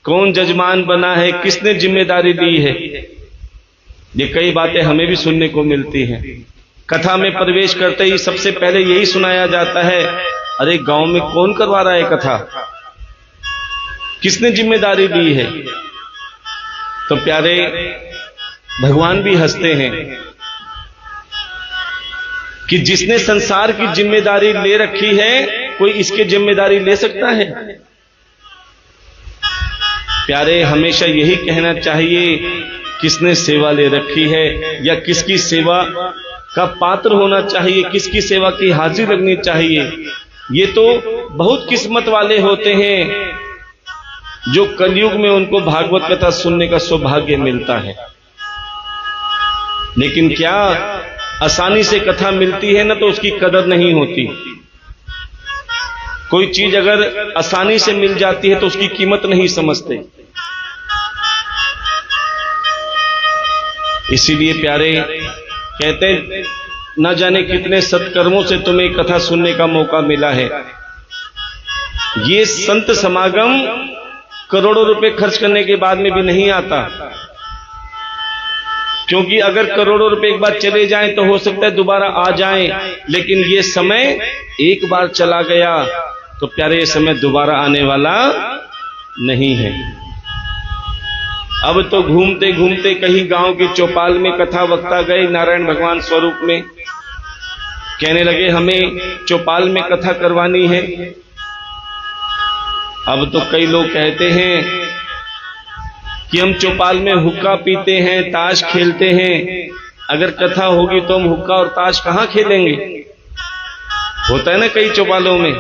कौन जजमान बना है, किसने जिम्मेदारी ली है। ये कई बातें हमें भी सुनने को मिलती हैं। कथा में प्रवेश करते ही सबसे पहले यही सुनाया जाता है, अरे गांव में कौन करवा रहा है कथा, किसने जिम्मेदारी ली है। तो प्यारे भगवान भी हंसते हैं कि जिसने संसार की जिम्मेदारी ले रखी है, कोई इसकी जिम्मेदारी ले सकता है। प्यारे हमेशा यही कहना चाहिए, किसने सेवा ले रखी है या किसकी सेवा का पात्र होना चाहिए, किसकी सेवा की हाजिर लगनी चाहिए। ये तो बहुत किस्मत वाले होते हैं जो कलयुग में उनको भागवत कथा सुनने का सौभाग्य मिलता है। लेकिन क्या आसानी से कथा मिलती है ना, तो उसकी कदर नहीं होती। कोई चीज अगर आसानी से मिल जाती है तो उसकी कीमत नहीं समझते। इसीलिए प्यारे कहते हैं, न जाने कितने सत्कर्मों से तुम्हें कथा सुनने का मौका मिला है। ये संत समागम करोड़ों रुपए खर्च करने के बाद में भी नहीं आता, क्योंकि अगर करोड़ों रुपए एक बार चले जाएं तो हो सकता है दोबारा आ जाएं, लेकिन ये समय एक बार चला गया तो प्यारे ये समय दोबारा आने वाला नहीं है। अब तो घूमते घूमते कहीं गांव की चौपाल में कथा वक्ता गए नारायण भगवान स्वरूप में, कहने लगे हमें चौपाल में कथा करवानी है। अब तो कई लोग कहते हैं कि हम चौपाल में हुक्का पीते हैं, ताश खेलते हैं, अगर कथा होगी तो हम हुक्का और ताश कहां खेलेंगे। होता है ना कई चौपालों में।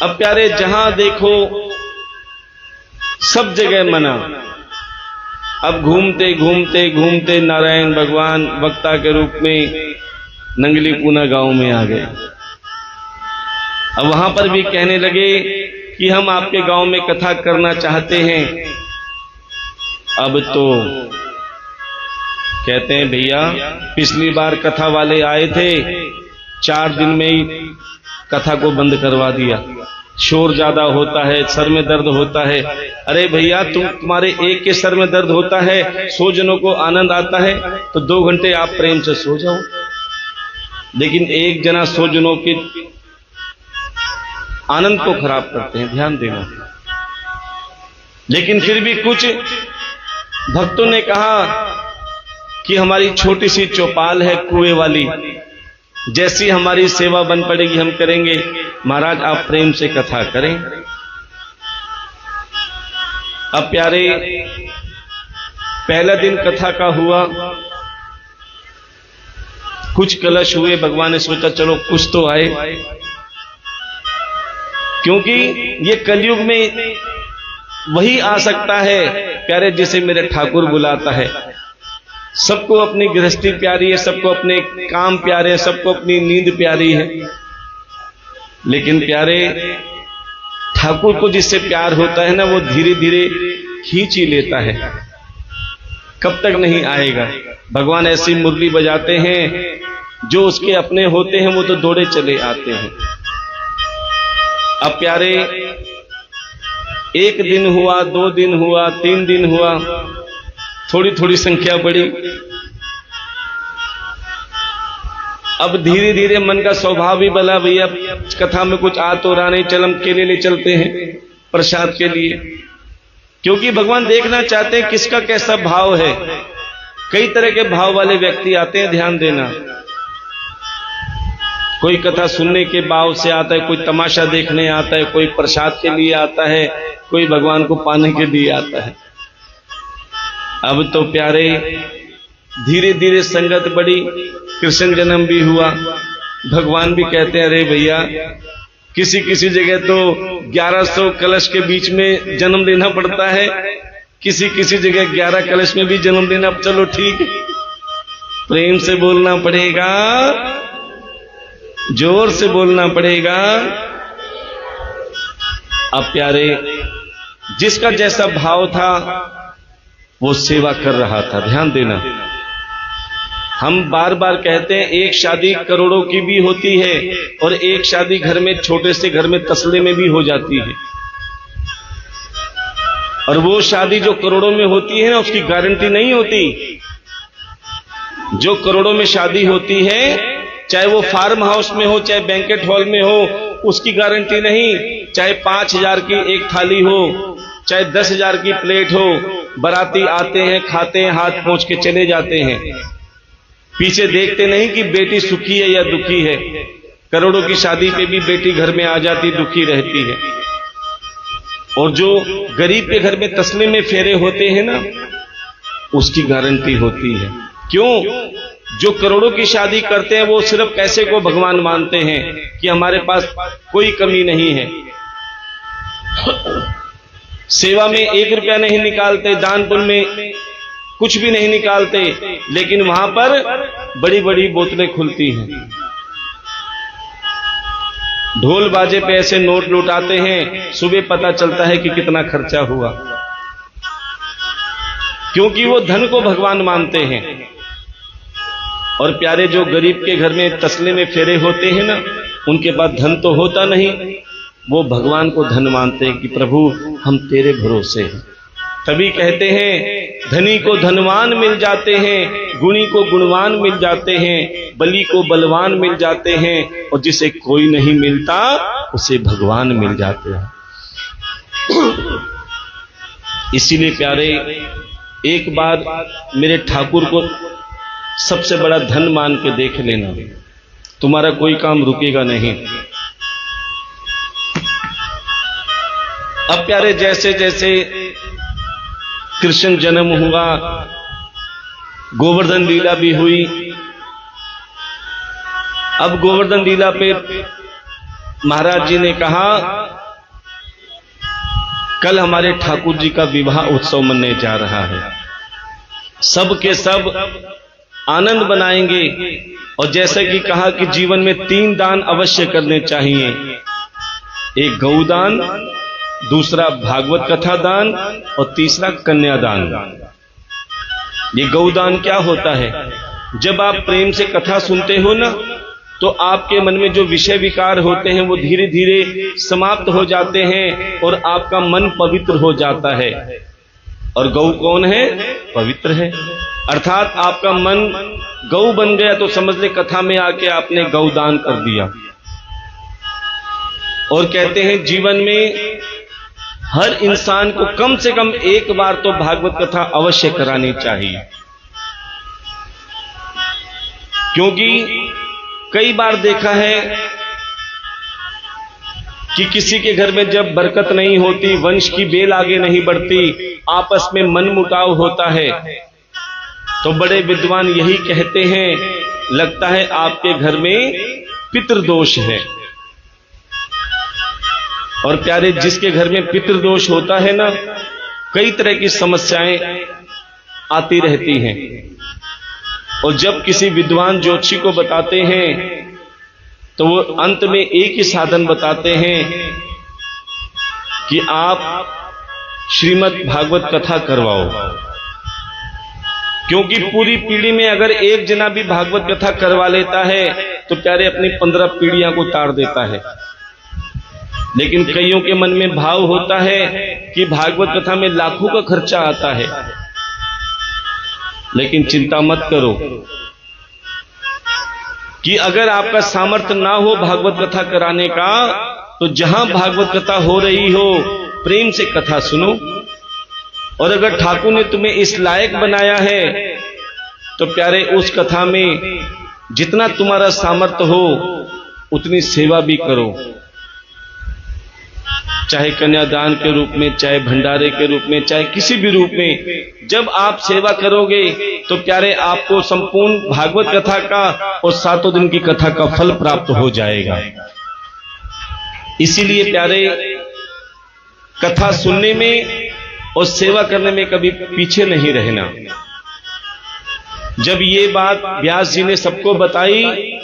अब प्यारे जहां देखो सब जगह मना। अब घूमते घूमते घूमते नारायण भगवान वक्ता के रूप में नंगली पूना गांव में आ गए। अब वहां पर भी कहने लगे कि हम आपके गांव में कथा करना चाहते हैं। अब तो कहते हैं भैया पिछली बार कथा वाले आए थे, 4 दिन में ही कथा को बंद करवा दिया, शोर ज्यादा होता है, सर में दर्द होता है। अरे भैया तुम्हारे एक के सर में दर्द होता है, 100 जनों को आनंद आता है, तो 2 घंटे आप प्रेम से सो जाओ। लेकिन एक जना 100 जनों के आनंद को खराब करते हैं, ध्यान देना। लेकिन फिर भी कुछ भक्तों ने कहा कि हमारी छोटी सी चौपाल है कुएं वाली, जैसी हमारी सेवा बन पड़ेगी हम करेंगे, महाराज आप प्रेम से कथा करें। अब प्यारे पहला दिन कथा का हुआ, कुछ कलश हुए, भगवान ने सोचा चलो कुछ तो आए, क्योंकि ये कलयुग में वही आ सकता है प्यारे जिसे मेरे ठाकुर बुलाता है। सबको अपनी गृहस्थी प्यारी है, सबको अपने काम प्यारे हैं, सबको अपनी नींद प्यारी है, लेकिन प्यारे ठाकुर को जिससे प्यार होता है ना, वो धीरे धीरे खींच ही लेता है, कब तक नहीं आएगा। भगवान ऐसी मुरली बजाते हैं, जो उसके अपने होते हैं वो तो दौड़े चले आते हैं। अब प्यारे 1 दिन हुआ, 2 दिन हुआ, 3 दिन हुआ, थोड़ी थोड़ी संख्या बढ़ी। अब धीरे धीरे मन का स्वभाव भी बला, भैया कथा में कुछ आ तो रहा नहीं, चल हम केले ले चलते हैं प्रसाद के लिए। क्योंकि भगवान देखना चाहते हैं किसका कैसा भाव है। कई तरह के भाव वाले व्यक्ति आते हैं, ध्यान देना। कोई कथा सुनने के भाव से आता है, कोई तमाशा देखने आता है, कोई प्रसाद के लिए आता है, कोई भगवान को पाने के लिए आता है। अब तो प्यारे धीरे धीरे संगत बढ़ी, कृष्ण जन्म भी हुआ। भगवान भी कहते हैं अरे भैया, किसी किसी जगह तो 1100 कलश के बीच में जन्म लेना पड़ता है, किसी किसी जगह 11 कलश में भी जन्म लेना। चलो ठीक है, प्रेम से बोलना पड़ेगा, जोर से बोलना पड़ेगा। अब प्यारे, जिसका जैसा भाव था वो सेवा कर रहा था। ध्यान देना, हम बार बार कहते हैं एक शादी करोड़ों की भी होती है और एक शादी घर में, छोटे से घर में, तसले में भी हो जाती है। और वो शादी जो करोड़ों में होती है ना, उसकी गारंटी नहीं होती। जो करोड़ों में शादी होती है, चाहे वो फार्म हाउस में हो, चाहे बैंकेट हॉल में हो, उसकी गारंटी नहीं। चाहे 5000 की एक थाली हो, चाहे 10,000 की प्लेट हो, बाराती आते हैं, खाते हैं, हाथ पोंछ के चले जाते हैं। पीछे देखते नहीं कि बेटी सुखी है या दुखी है। करोड़ों की शादी पे भी बेटी घर में आ जाती, दुखी रहती है। और जो गरीब के घर में तसले में फेरे होते हैं ना, उसकी गारंटी होती है। क्यों? जो करोड़ों की शादी करते हैं वो सिर्फ पैसे को भगवान मानते हैं कि हमारे पास कोई कमी नहीं है। सेवा में 1 रुपया नहीं निकालते, दान पुण्य में कुछ भी नहीं निकालते, लेकिन वहां पर बड़ी बड़ी बोतलें खुलती हैं। ढोल बाजे पे ऐसे नोट लुटाते हैं, सुबह पता चलता है कि कितना खर्चा हुआ। क्योंकि वो धन को भगवान मानते हैं। और प्यारे, जो गरीब के घर में तसले में फेरे होते हैं ना, उनके पास धन तो होता नहीं, वो भगवान को धन मानते हैं कि प्रभु हम तेरे भरोसे हैं। तभी कहते हैं धनी को धनवान मिल जाते हैं, गुणी को गुणवान मिल जाते हैं, बली को बलवान मिल जाते हैं, और जिसे कोई नहीं मिलता उसे भगवान मिल जाते हैं। इसीलिए प्यारे, एक बार मेरे ठाकुर को सबसे बड़ा धन मान के देख लेना, तुम्हारा कोई काम रुकेगा नहीं। अब प्यारे, जैसे जैसे कृष्ण जन्म हुआ, गोवर्धन लीला भी हुई। अब गोवर्धन लीला पे महाराज जी ने कहा कल हमारे ठाकुर जी का विवाह उत्सव मनने जा रहा है, सब के सब आनंद बनाएंगे। और जैसे कि कहा कि जीवन में 3 दान अवश्य करने चाहिए, एक गौदान, दूसरा भागवत कथा दान और तीसरा कन्यादान। ये गौदान क्या होता है? जब आप प्रेम से कथा सुनते हो ना, तो आपके मन में जो विषय विकार होते हैं वो धीरे धीरे समाप्त हो जाते हैं और आपका मन पवित्र हो जाता है। और गौ कौन है? पवित्र है। अर्थात आपका मन गौ बन गया तो समझ ले कथा में आके आपने गौदान कर दिया। और कहते हैं जीवन में हर इंसान को कम से कम एक बार तो भागवत कथा अवश्य करानी चाहिए। क्योंकि कई बार देखा है कि किसी के घर में जब बरकत नहीं होती, वंश की बेल आगे नहीं बढ़ती, आपस में मनमुटाव होता है, तो बड़े विद्वान यही कहते हैं, लगता है आपके घर में पितृदोष है। और प्यारे, जिसके घर में पितृदोष होता है ना, कई तरह की समस्याएं आती रहती हैं। और जब किसी विद्वान ज्योतिषी को बताते हैं तो वो अंत में एक ही साधन बताते हैं कि आप श्रीमद् भागवत कथा करवाओ। क्योंकि पूरी पीढ़ी में अगर एक जना भी भागवत कथा करवा लेता है तो प्यारे अपनी 15 पीढ़ियां को तार देता है। लेकिन कईयों के मन में भाव होता है कि भागवत कथा में लाखों का खर्चा आता है। लेकिन चिंता मत करो कि अगर आपका सामर्थ्य ना हो भागवत कथा कराने का, तो जहां भागवत कथा हो रही हो, प्रेम से कथा सुनो। और अगर ठाकुर ने तुम्हें इस लायक बनाया है तो प्यारे उस कथा में जितना तुम्हारा सामर्थ्य हो उतनी सेवा भी करो, चाहे कन्यादान के रूप में, चाहे भंडारे के रूप में, चाहे किसी भी रूप में। जब आप सेवा करोगे तो प्यारे आपको संपूर्ण भागवत कथा का और 7 दिन की कथा का फल प्राप्त हो जाएगा। इसीलिए प्यारे कथा सुनने में और सेवा करने में कभी पीछे नहीं रहना। जब ये बात व्यास जी ने सबको बताई,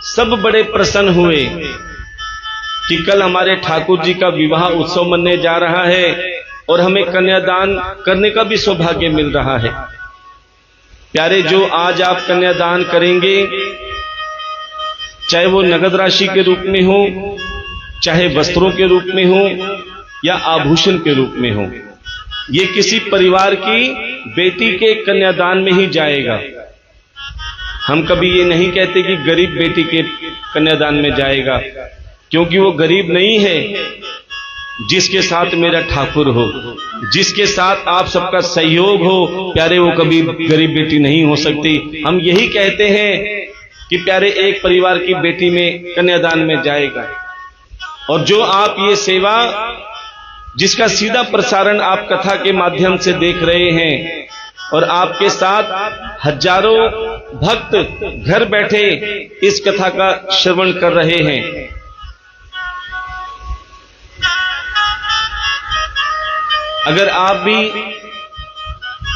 सब बड़े प्रसन्न हुए कि कल हमारे ठाकुर जी का विवाह उत्सव मनने जा रहा है और हमें कन्यादान करने का भी सौभाग्य मिल रहा है। प्यारे, जो आज आप कन्यादान करेंगे, चाहे वो नगद राशि के रूप में हो, चाहे वस्त्रों के रूप में हो या आभूषण के रूप में हो, ये किसी परिवार की बेटी के कन्यादान में ही जाएगा। हम कभी ये नहीं कहते कि गरीब बेटी के कन्यादान में जाएगा, क्योंकि वो गरीब नहीं है। जिसके साथ मेरा ठाकुर हो, जिसके साथ आप सबका सहयोग हो, प्यारे वो कभी गरीब बेटी नहीं हो सकती। हम यही कहते हैं कि प्यारे एक परिवार की बेटी में कन्यादान में जाएगा। और जो आप ये सेवा, जिसका सीधा प्रसारण आप कथा के माध्यम से देख रहे हैं और आपके साथ हजारों भक्त घर बैठे इस कथा का श्रवण कर रहे हैं, अगर आप भी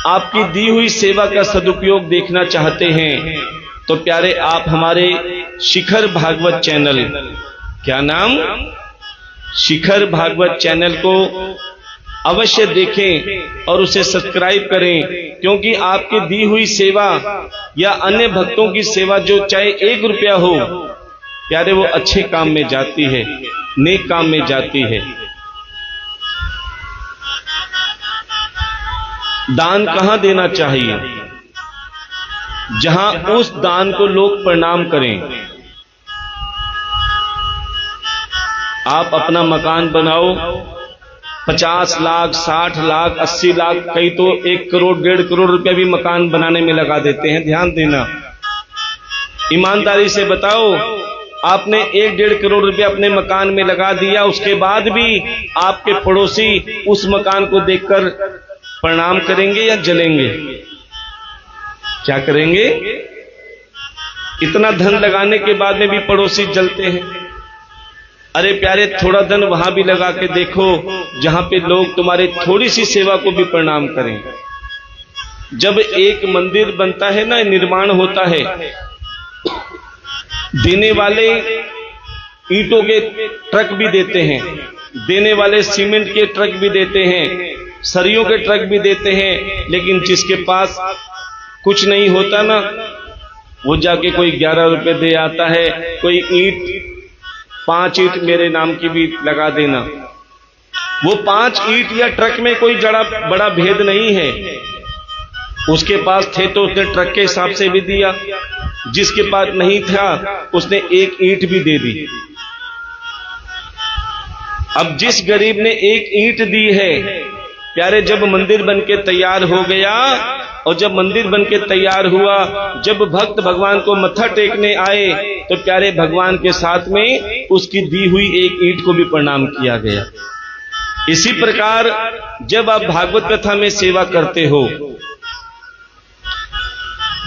आपकी दी हुई सेवा का सदुपयोग देखना चाहते हैं तो प्यारे आप हमारे शिखर भागवत चैनल, क्या नाम, शिखर भागवत चैनल को अवश्य देखें और उसे सब्सक्राइब करें, क्योंकि आपकी दी हुई सेवा या अन्य भक्तों की सेवा जो चाहे 1 रुपया हो, प्यारे वो अच्छे काम में जाती है, नेक काम में जाती है। दान कहां देना चाहिए? जहां उस दान को लोग प्रणाम करें। आप अपना मकान बनाओ, 50 लाख, 60 लाख, 80 लाख, कई तो 1 करोड़ 1.5 करोड़ रुपया भी मकान बनाने में लगा देते हैं। ध्यान देना, ईमानदारी से बताओ, आपने 1-1.5 करोड़ रुपया अपने मकान में लगा दिया, उसके बाद भी आपके पड़ोसी उस मकान को देखकर प्रणाम करेंगे या जलेंगे? क्या करेंगे? इतना धन लगाने के बाद में भी पड़ोसी जलते हैं। अरे प्यारे, थोड़ा धन वहां भी लगा के देखो जहां पे लोग तुम्हारे थोड़ी सी सेवा को भी प्रणाम करें। जब एक मंदिर बनता है ना, निर्माण होता है, देने वाले ईंटों के ट्रक भी देते हैं, देने वाले सीमेंट के ट्रक भी देते हैं, सरियों के ट्रक भी देते हैं, लेकिन जिसके पास कुछ नहीं होता ना, वो जाके कोई 11 रुपए दे आता है, कोई ईंट 5 ईंट मेरे नाम की भी लगा देना। वो 5 ईंट या ट्रक में कोई बड़ा भेद नहीं है। उसके पास थे तो उसने ट्रक के हिसाब से भी दिया, जिसके पास नहीं था उसने 1 ईंट भी दे दी। अब जिस गरीब ने 1 ईंट दी है, प्यारे, जब मंदिर बनके तैयार हो गया और जब मंदिर बनके तैयार हुआ, जब भक्त भगवान को मत्था टेकने आए तो प्यारे भगवान के साथ में उसकी दी हुई 1 ईंट को भी प्रणाम किया गया। इसी प्रकार जब आप भागवत कथा में सेवा करते हो,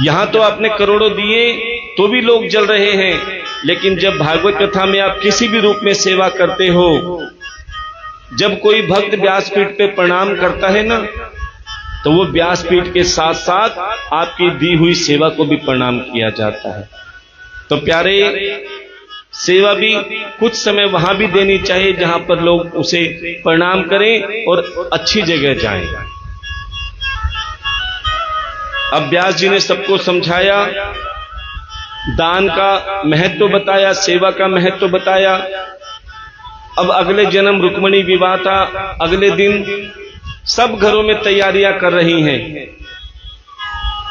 यहां तो आपने करोड़ों दिए तो भी लोग जल रहे हैं, लेकिन जब भागवत कथा में आप किसी भी रूप में सेवा करते हो, जब कोई भक्त व्यासपीठ पे प्रणाम करता है ना, तो वो व्यासपीठ के साथ साथ आपकी दी हुई सेवा को भी प्रणाम किया जाता है। तो प्यारे, सेवा भी कुछ समय वहां भी देनी चाहिए जहां पर लोग उसे प्रणाम करें और अच्छी जगह जाएं। अब व्यास जी ने सबको समझाया, दान का महत्व बताया, सेवा का महत्व बताया। अब अगले जन्म रुक्मिणी विवाह था, अगले दिन सब घरों में तैयारियां कर रही हैं।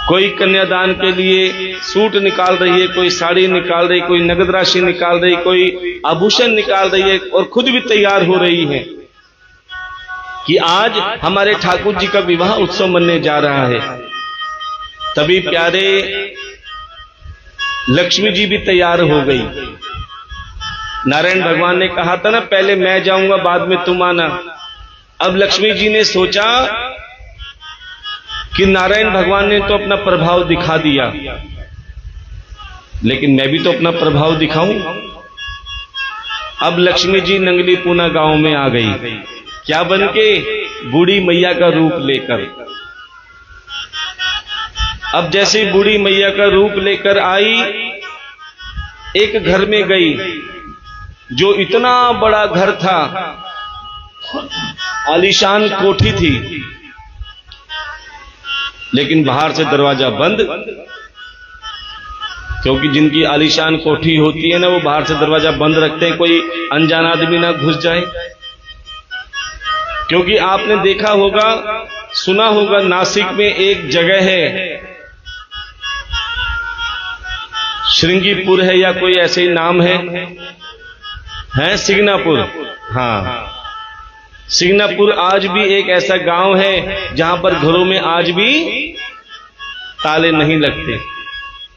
कोई कन्यादान के लिए सूट निकाल रही है, कोई साड़ी निकाल रही, कोई नगद राशि निकाल रही, कोई आभूषण निकाल रही है और खुद भी तैयार हो रही है। कि आज हमारे ठाकुर जी का विवाह उत्सव मनने जा रहा है। तभी प्यारे लक्ष्मी जी भी तैयार हो गई। नारायण भगवान ने कहा था ना, पहले मैं जाऊंगा बाद में तुम आना। अब लक्ष्मी जी ने सोचा कि नारायण भगवान ने तो अपना प्रभाव दिखा दिया, लेकिन मैं भी तो अपना प्रभाव दिखाऊं। अब लक्ष्मी जी नंगली पूना गांव में आ गई। क्या बन के? बूढ़ी मैया का रूप लेकर। अब जैसे बूढ़ी मैया का रूप लेकर आई, एक घर में गई जो इतना बड़ा घर था, आलीशान कोठी थी, लेकिन बाहर से दरवाजा बंद, क्योंकि जिनकी आलीशान कोठी होती है ना, वो बाहर से दरवाजा बंद रखते हैं, कोई अनजान आदमी ना घुस जाए। क्योंकि आपने देखा होगा, सुना होगा, नासिक में एक जगह है, श्रृंगीपुर है या कोई ऐसे ही नाम है सिग्नापुर। हाँ, सिग्नापुर आज भी एक ऐसा गांव है जहां पर घरों में आज भी ताले नहीं लगते,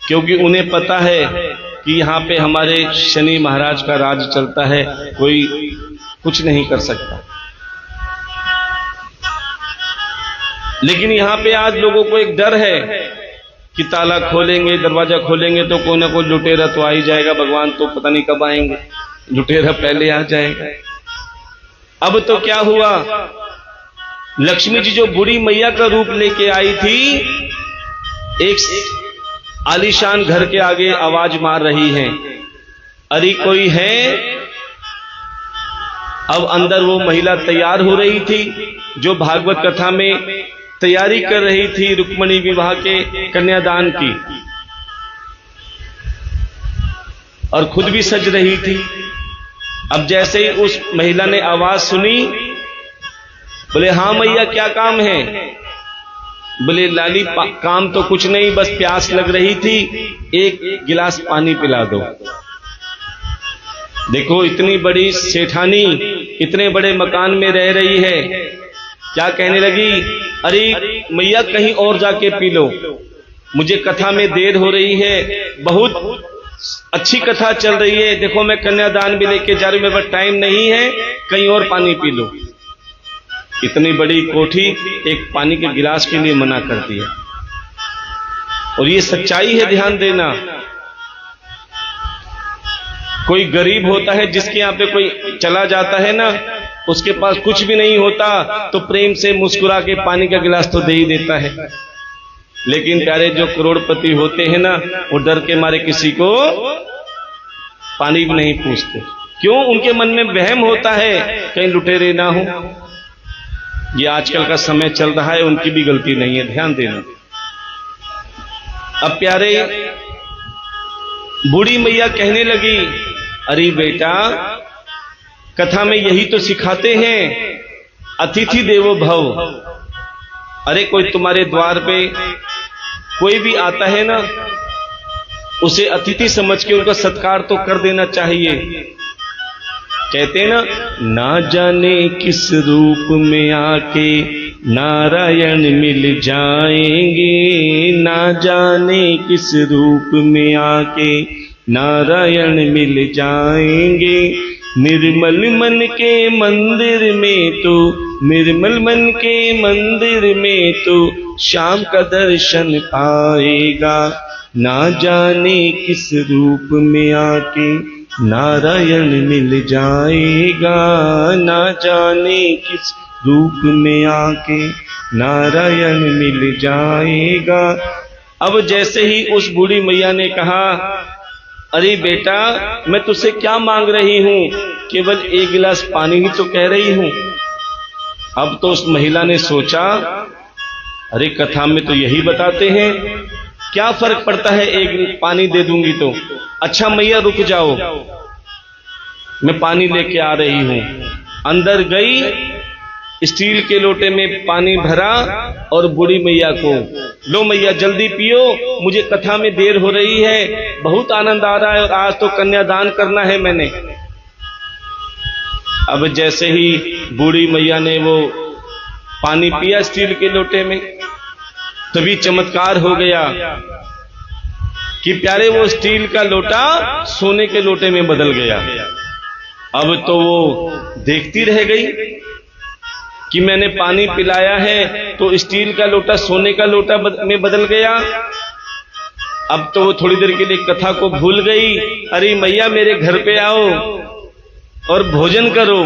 क्योंकि उन्हें पता है कि यहां पे हमारे शनि महाराज का राज चलता है, कोई कुछ नहीं कर सकता। लेकिन यहां पे आज लोगों को एक डर है कि ताला खोलेंगे, दरवाजा खोलेंगे तो कोई ना कोई लुटेरा तो आ ही जाएगा, भगवान तो पता नहीं कब आएंगे, लुटेरा पहले आ जाएगा। अब तो क्या हुआ, लक्ष्मी जी जो बूढ़ी मैया का रूप लेके आई थी, एक आलीशान घर के आगे आवाज मार रही है, अरे कोई है। अब अंदर वो महिला तैयार हो रही थी जो भागवत कथा में तैयारी कर रही थी रुक्मणी विवाह के कन्यादान की, और खुद भी सज रही थी। अब जैसे ही उस महिला ने आवाज सुनी, बोले हाँ मैया क्या काम है? बोले लाली काम तो कुछ नहीं, बस प्यास लग रही थी, एक गिलास पानी पिला दो। देखो इतनी बड़ी सेठानी इतने बड़े मकान में रह रही है, क्या कहने लगी, अरे मैया कहीं और जाके पी लो, मुझे कथा में देर हो रही है, बहुत अच्छी कथा चल रही है, देखो मैं कन्यादान भी लेके जा रही हूं, मेरे पास टाइम नहीं है, कहीं और पानी पी लो। इतनी बड़ी कोठी एक पानी के गिलास के लिए मना कर दिया। और ये सच्चाई है, ध्यान देना। कोई गरीब होता है जिसके यहां पे कोई चला जाता है ना, उसके पास कुछ भी नहीं होता तो प्रेम से मुस्कुरा के पानी का गिलास तो दे ही देता है। लेकिन प्यारे जो करोड़पति होते हैं ना, वो डर के मारे किसी को पानी भी नहीं पूछते। क्यों? उनके मन में वहम होता है कहीं लुटेरे ना हो। ये आजकल का समय चल रहा है, उनकी भी गलती नहीं है, ध्यान देना। अब प्यारे बूढ़ी मैया कहने लगी, अरे बेटा कथा में यही तो सिखाते हैं, अतिथि देवो भव। अरे कोई तुम्हारे द्वार पे कोई भी आता है ना, उसे अतिथि समझ के उनका सत्कार तो कर देना चाहिए। कहते हैं ना जाने किस रूप में आके नारायण मिल जाएंगे, ना जाने किस रूप में आके नारायण मिल जाएंगे। निर्मल मन के मंदिर में तो, निर्मल मन के मंदिर में तो श्याम का दर्शन पाएगा, ना जाने किस रूप में आके नारायण मिल जाएगा, ना जाने किस रूप में आके नारायण मिल जाएगा। अब जैसे ही उस बूढ़ी मैया ने कहा, अरे बेटा मैं तुझसे क्या मांग रही हूं, केवल एक गिलास पानी ही तो कह रही हूं। अब तो उस महिला ने सोचा, अरे कथा में तो यही बताते हैं, क्या फर्क पड़ता है, एक पानी दे दूंगी तो। अच्छा मैया रुक जाओ, मैं पानी लेके आ रही हूं। अंदर गई, स्टील के लोटे में पानी भरा और बूढ़ी मैया को, लो मैया जल्दी पियो, मुझे कथा में देर हो रही है, बहुत आनंद आ रहा है और आज तो कन्यादान करना है मैंने। अब जैसे ही बूढ़ी मैया ने वो पानी पिया स्टील के लोटे में, तभी चमत्कार हो गया कि प्यारे वो स्टील का लोटा सोने के लोटे में बदल गया। अब तो वो देखती रह गई कि मैंने पानी पिलाया है तो स्टील का लोटा सोने का लोटा में बदल गया। अब तो वो थोड़ी देर के लिए कथा को भूल गई। अरे मैया मेरे घर पे आओ और भोजन करो,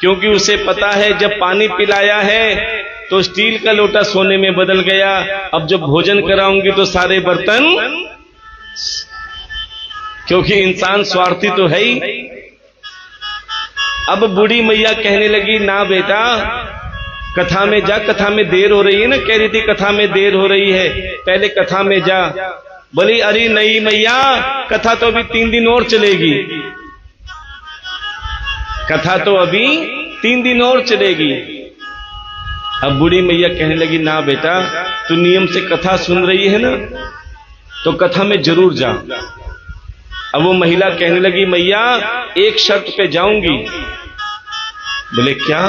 क्योंकि उसे पता है जब पानी पिलाया है तो स्टील का लोटा सोने में बदल गया। अब जब भोजन कराऊंगी तो सारे बर्तन, क्योंकि इंसान स्वार्थी तो है ही। अब बूढ़ी मैया कहने लगी, ना बेटा कथा में जा, कथा में देर हो रही है ना, कह रही थी कथा में देर हो रही है, पहले कथा में जा। बोली अरे नहीं मैया, कथा तो अभी 3 दिन और चलेगी, कथा तो अभी 3 दिन और चलेगी। अब बूढ़ी मैया कहने लगी, ना बेटा तू नियम से कथा सुन रही है ना, तो कथा में जरूर जा। अब वो महिला कहने लगी, मैया एक शर्त पे जाऊंगी। बोले क्या?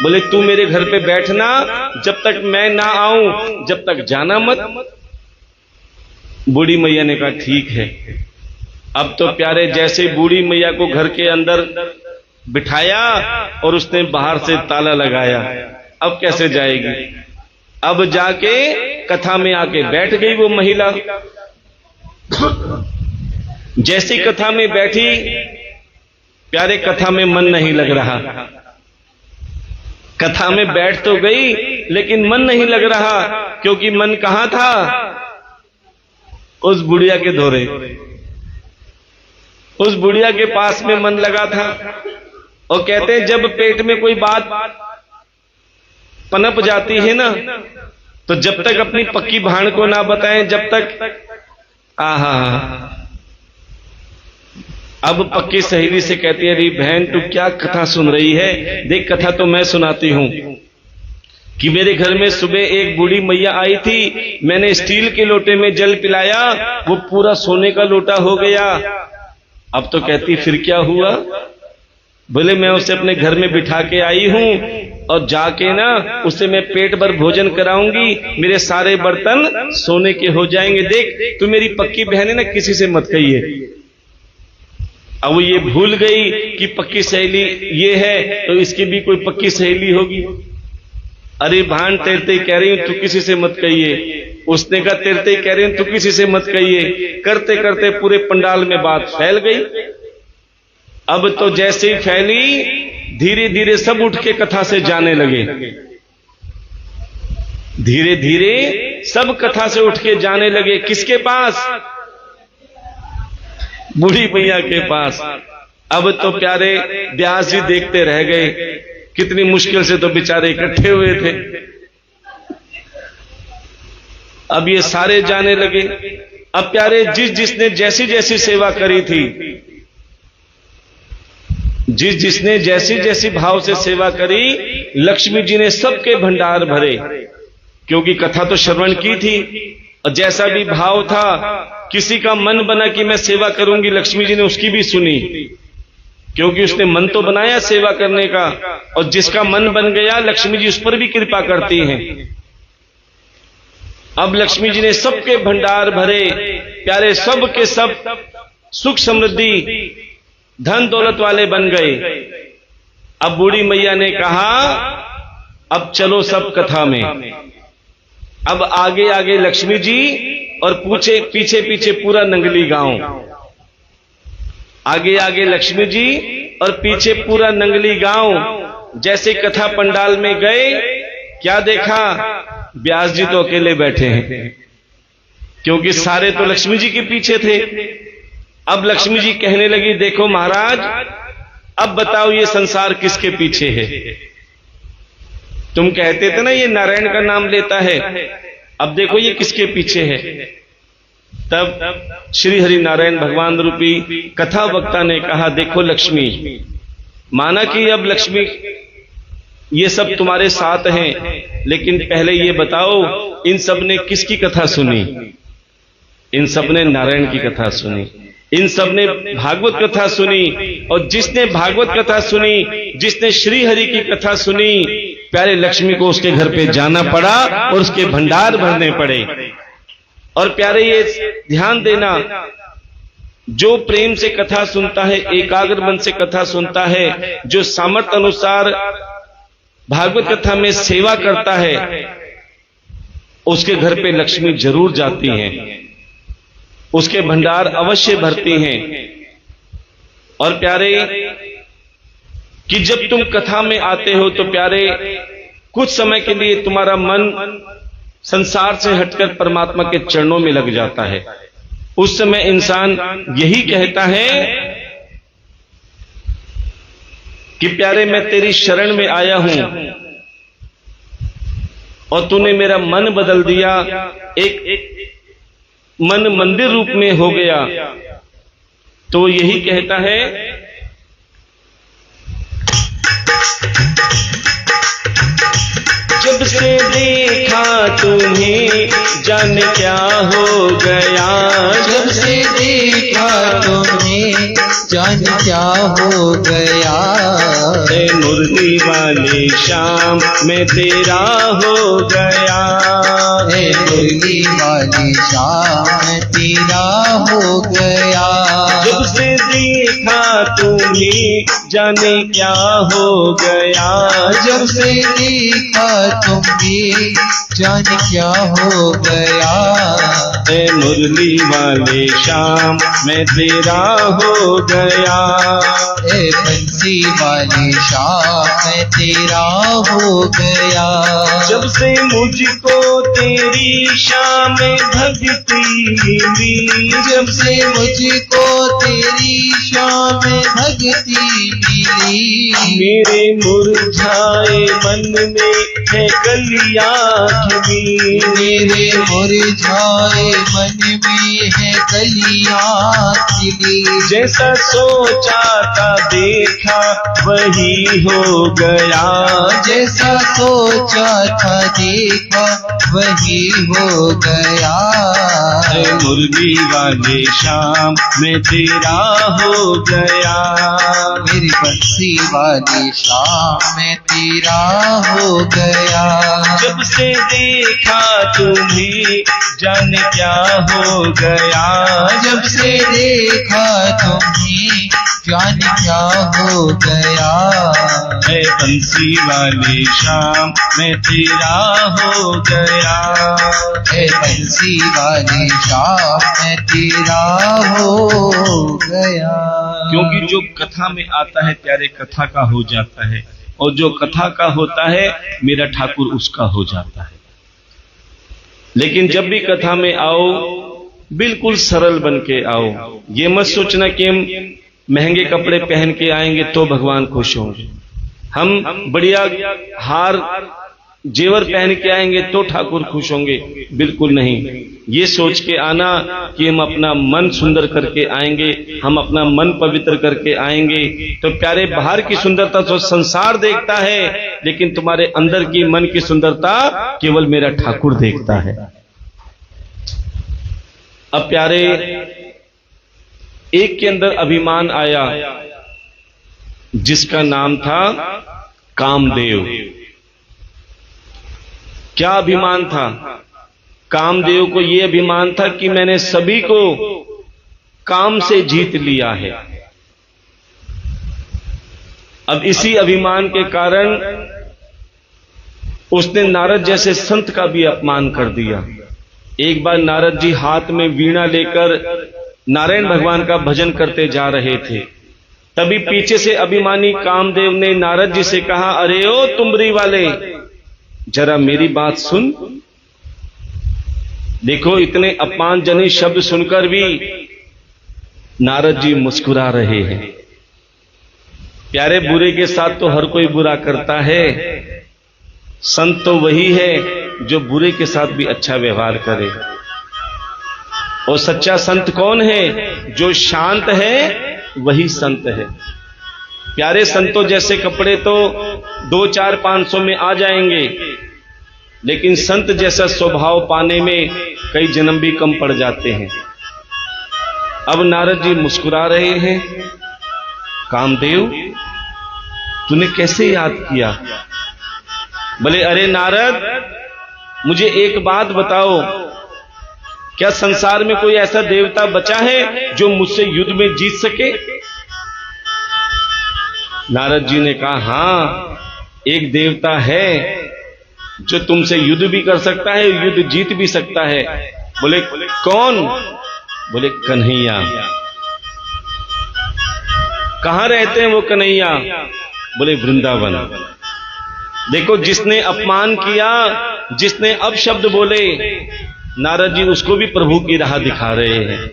बोले तू मेरे घर पे बैठना, जब तक मैं ना आऊं जब तक जाना मत। बूढ़ी मैया ने कहा ठीक है। अब तो प्यारे जैसे बूढ़ी मैया को घर के अंदर बिठाया और उसने बाहर से ताला लगाया, अब कैसे जाएगी? अब जाके कथा में आके बैठ गई वो महिला। जैसी कथा में बैठी, प्यारे कथा में मन नहीं लग रहा। कथा में बैठ तो गई लेकिन मन नहीं लग रहा, क्योंकि मन कहां था? उस बुढ़िया के धोरे, उस बुढ़िया के पास में मन लगा था। और कहते हैं जब पेट में कोई बात पनप जाती है ना, तो जब तक अपनी पक्की भाण को ना बताएं, जब तक आहा। अब पक्की सहेली से कहती है, अरे बहन तू क्या कथा सुन रही है? देख कथा तो मैं सुनाती हूं कि मेरे घर में सुबह एक बूढ़ी मैया आई थी, मैंने स्टील के लोटे में जल पिलाया, वो पूरा सोने का लोटा हो गया। अब तो कहती फिर क्या हुआ? बोले मैं उसे अपने घर में बिठा के आई हूं और जाके ना उसे मैं पेट भर भोजन कराऊंगी, मेरे सारे बर्तन सोने के हो जाएंगे। देख तू मेरी पक्की बहन है ना, किसी से मत कहिए। अब वो ये भूल गई कि पक्की सहेली ये है तो इसकी भी कोई पक्की सहेली होगी। अरे भान तेरते कह रही हूं तू किसी से मत कहिए। उसने कहा तेरते कह रही हूं तू किसी से मत कहिए। करते करते पूरे पंडाल में बात फैल गई। अब तो जैसे ही फैली, धीरे धीरे सब उठ के कथा से जाने लगे। धीरे धीरे सब कथा से उठ के जाने लगे। किसके पास? बूढ़ी मैया के पास। अब तो प्यारे व्यास जी देखते रह गए, कितनी मुश्किल से तो बेचारे इकट्ठे हुए थे। अब ये सारे जाने लगे। अब प्यारे जिसने जैसी जैसी सेवा करी थी, जिसने जैसी जैसी भाव से सेवा करी, लक्ष्मी जी ने सबके भंडार भरे, क्योंकि कथा तो श्रवण की थी। और जैसा भी भाव था, किसी का मन बना कि मैं सेवा करूंगी, लक्ष्मी जी ने उसकी भी सुनी, क्योंकि उसने मन तो बनाया सेवा करने का। और जिसका मन बन गया, लक्ष्मी जी उस पर भी कृपा करती हैं। अब लक्ष्मी जी ने सबके भंडार भरे, प्यारे सब के सब सुख समृद्धि धन दौलत वाले बन गए। अब बूढ़ी मैया ने कहा अब चलो सब कथा में। अब आगे आगे लक्ष्मी जी और पीछे पीछे पूरा नंगली गांव। आगे आगे लक्ष्मी जी और पीछे पूरा नंगली गांव। जैसे कथा पंडाल में गए, क्या देखा? व्यास जी तो अकेले बैठे हैं, क्योंकि सारे तो लक्ष्मी जी के पीछे थे। अब लक्ष्मी जी कहने लगी, देखो महाराज, अब बताओ ये संसार किसके पीछे है? तुम कहते थे ना ये नारायण का नाम लेता है, अब देखो ये किसके पीछे है। तब श्री हरि नारायण भगवान रूपी कथा वक्ता ने कहा, देखो लक्ष्मी, माना कि अब लक्ष्मी ये सब तुम्हारे साथ हैं, लेकिन पहले ये बताओ इन सब ने किसकी कथा सुनी? इन सब ने नारायण की कथा सुनी, इन सब ने भागवत कथा सुनी। और जिसने भागवत कथा सुनी, जिसने श्री हरि की कथा सुनी, प्यारे लक्ष्मी को उसके घर पे जाना पड़ा और उसके भंडार भरने पड़े। और प्यारे ये ध्यान देना, जो प्रेम से कथा सुनता है, एकाग्र मन से कथा सुनता है, जो सामर्थ्य अनुसार भागवत कथा में सेवा करता है, उसके घर पे लक्ष्मी जरूर जाती हैं, उसके भंडार अवश्य भरती हैं। और प्यारे कि जब तुम कथा में आते हो तो प्यारे कुछ समय के लिए तुम्हारा मन संसार से हटकर परमात्मा के चरणों में लग जाता है। उस समय इंसान यही कहता है कि प्यारे मैं तेरी शरण में आया हूं और तूने मेरा मन बदल दिया, एक मन मंदिर रूप में हो गया। तो यही कहता है जब से देखा तुम्हें जाने क्या हो गया, जब से देखा तुम्हें जाने क्या हो गया। ए मुरली वाले श्याम मैं तेरा हो गया, ए मुरली वाली श्याम तेरा हो गया। जब से देखा तुम्हें जाने क्या हो गया, जब से देखा तुम्हें जाने क्या हो गया। ए मुरली वाले श्याम मैं तेरा हो गया, ए बंसी वाली श्याम मैं तेरा हो गया। जब से मुझको तेरी शाम भक्ति मिली, जब से मुझको तेरी श्याम भक्ति मिली। मेरे मुरझाए मन में है कलियां खिली, मेरे मुरझाए मन में है कलियां खिली। जैसा सोचा था देखा वही हो गया, जैसा सोचा था देखा वही हो गया। ए मुरली वाले श्याम मैं तेरा हो गया, मेरी बंसी वाली श्याम मैं तेरा हो गया। जब से देखा तुम्हें जाने क्या हो गया, जब से देखा तुम्हें जाने क्या हो गया। ए बंसी वाले श्याम मैं तेरा हो गया, ए बंसी वाली श्याम मैं तेरा हो गया। क्योंकि जो कथा में आता है प्यारे कथा का हो जाता है, और जो कथा का होता है मेरा ठाकुर उसका हो जाता है। लेकिन जब भी कथा में आओ बिल्कुल सरल बन के आओ। ये मत सोचना कि हम महंगे कपड़े पहन के आएंगे तो भगवान खुश होंगे, हम बढ़िया हार जेवर पहन के आएंगे तो ठाकुर खुश होंगे, बिल्कुल नहीं। ये सोच के आना कि हम अपना मन सुंदर करके आएंगे, हम अपना मन पवित्र करके आएंगे। तो प्यारे बाहर की सुंदरता तो संसार देखता है, लेकिन तुम्हारे अंदर की मन की सुंदरता केवल मेरा ठाकुर देखता है। अब प्यारे एक के अंदर अभिमान आया जिसका नाम था कामदेव। क्या अभिमान था? कामदेव को यह अभिमान था कि मैंने सभी को काम से जीत लिया है। अब इसी अभिमान के कारण उसने नारद जैसे संत का भी अपमान कर दिया। एक बार नारद जी हाथ में वीणा लेकर नारायण भगवान का भजन करते जा रहे थे, तभी पीछे से अभिमानी कामदेव ने नारद जी से कहा, अरे ओ तुमरी वाले, जरा मेरी बात सुन। देखो इतने अपमानजनक शब्द सुनकर भी नारद जी मुस्कुरा रहे हैं। प्यारे बुरे के साथ तो हर कोई बुरा करता है, संत तो वही है जो बुरे के साथ भी अच्छा व्यवहार करे। और सच्चा संत कौन है? जो शांत है वही संत है। प्यारे संतों जैसे कपड़े तो 2, 4, 500 में आ जाएंगे, लेकिन संत जैसा स्वभाव पाने में कई जन्म भी कम पड़ जाते हैं। अब नारद जी मुस्कुरा रहे हैं, कामदेव तूने कैसे याद किया? बोले अरे नारद, मुझे एक बात बताओ, क्या संसार में कोई ऐसा देवता बचा है जो मुझसे युद्ध में जीत सके? नारद जी ने कहा, हां, एक देवता है जो तुमसे युद्ध भी कर सकता है, युद्ध जीत भी सकता है। बोले कौन? बोले कन्हैया। कहां रहते हैं वो कन्हैया? बोले वृंदावन। देखो, जिसने अपमान किया, जिसने अपशब्द बोले, नारद जी उसको भी प्रभु की राह दिखा रहे हैं।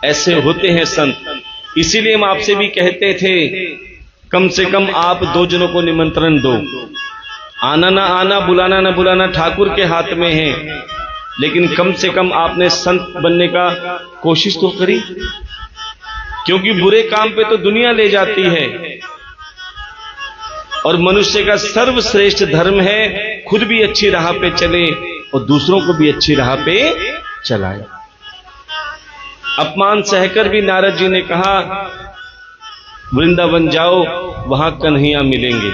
ऐसे होते हैं संत। इसीलिए हम आपसे भी कहते थे, कम से कम आप 2 जनों को निमंत्रण दो। आना ना आना, बुलाना ना बुलाना ठाकुर के हाथ में है, लेकिन कम से कम आपने संत बनने का कोशिश तो करी, क्योंकि बुरे काम पे तो दुनिया ले जाती है। और मनुष्य का सर्वश्रेष्ठ धर्म है खुद भी अच्छी राह पे चले और दूसरों को भी अच्छी राह पे चलाए। अपमान सहकर भी नारद जी ने कहा, वृंदावन जाओ, वहां कन्हैया मिलेंगे।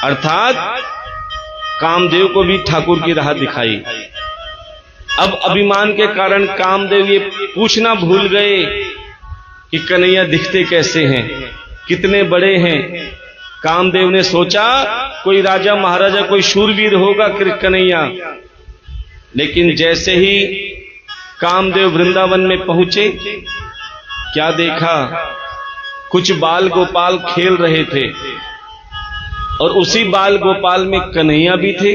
अर्थात कामदेव को भी ठाकुर की राह दिखाई। अब अभिमान के कारण कामदेव ये पूछना भूल गए कि कन्हैया दिखते कैसे हैं, कितने बड़े हैं। कामदेव ने सोचा कोई राजा महाराजा, कोई शूरवीर होगा कन्हैया। लेकिन जैसे ही कामदेव वृंदावन में पहुंचे, क्या देखा? कुछ बाल गोपाल खेल रहे थे और उसी बाल गोपाल में कन्हैया भी थे।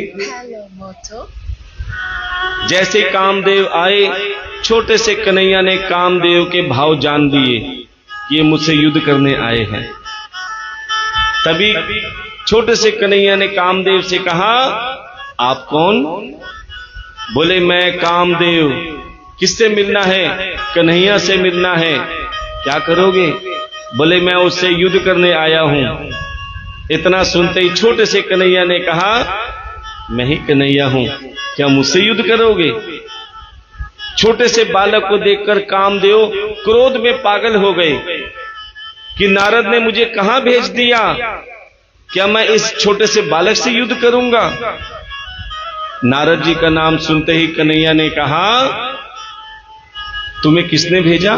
जैसे कामदेव आए, छोटे से कन्हैया ने कामदेव के भाव जान लिए कि ये मुझसे युद्ध करने आए हैं। तभी छोटे से कन्हैया ने कामदेव से कहा, आप कौन? बोले मैं कामदेव। किससे मिलना है? कन्हैया से मिलना है। क्या करोगे? बोले मैं उससे युद्ध करने आया हूं। इतना सुनते ही छोटे से कन्हैया ने कहा, मैं ही कन्हैया हूं, क्या मुझसे युद्ध करोगे? छोटे से बालक को देखकर कामदेव क्रोध में पागल हो गए कि नारद ने मुझे कहां भेज दिया, क्या मैं इस छोटे से बालक से युद्ध करूंगा? नारद जी का नाम सुनते ही कन्हैया ने कहा, तुम्हें किसने भेजा?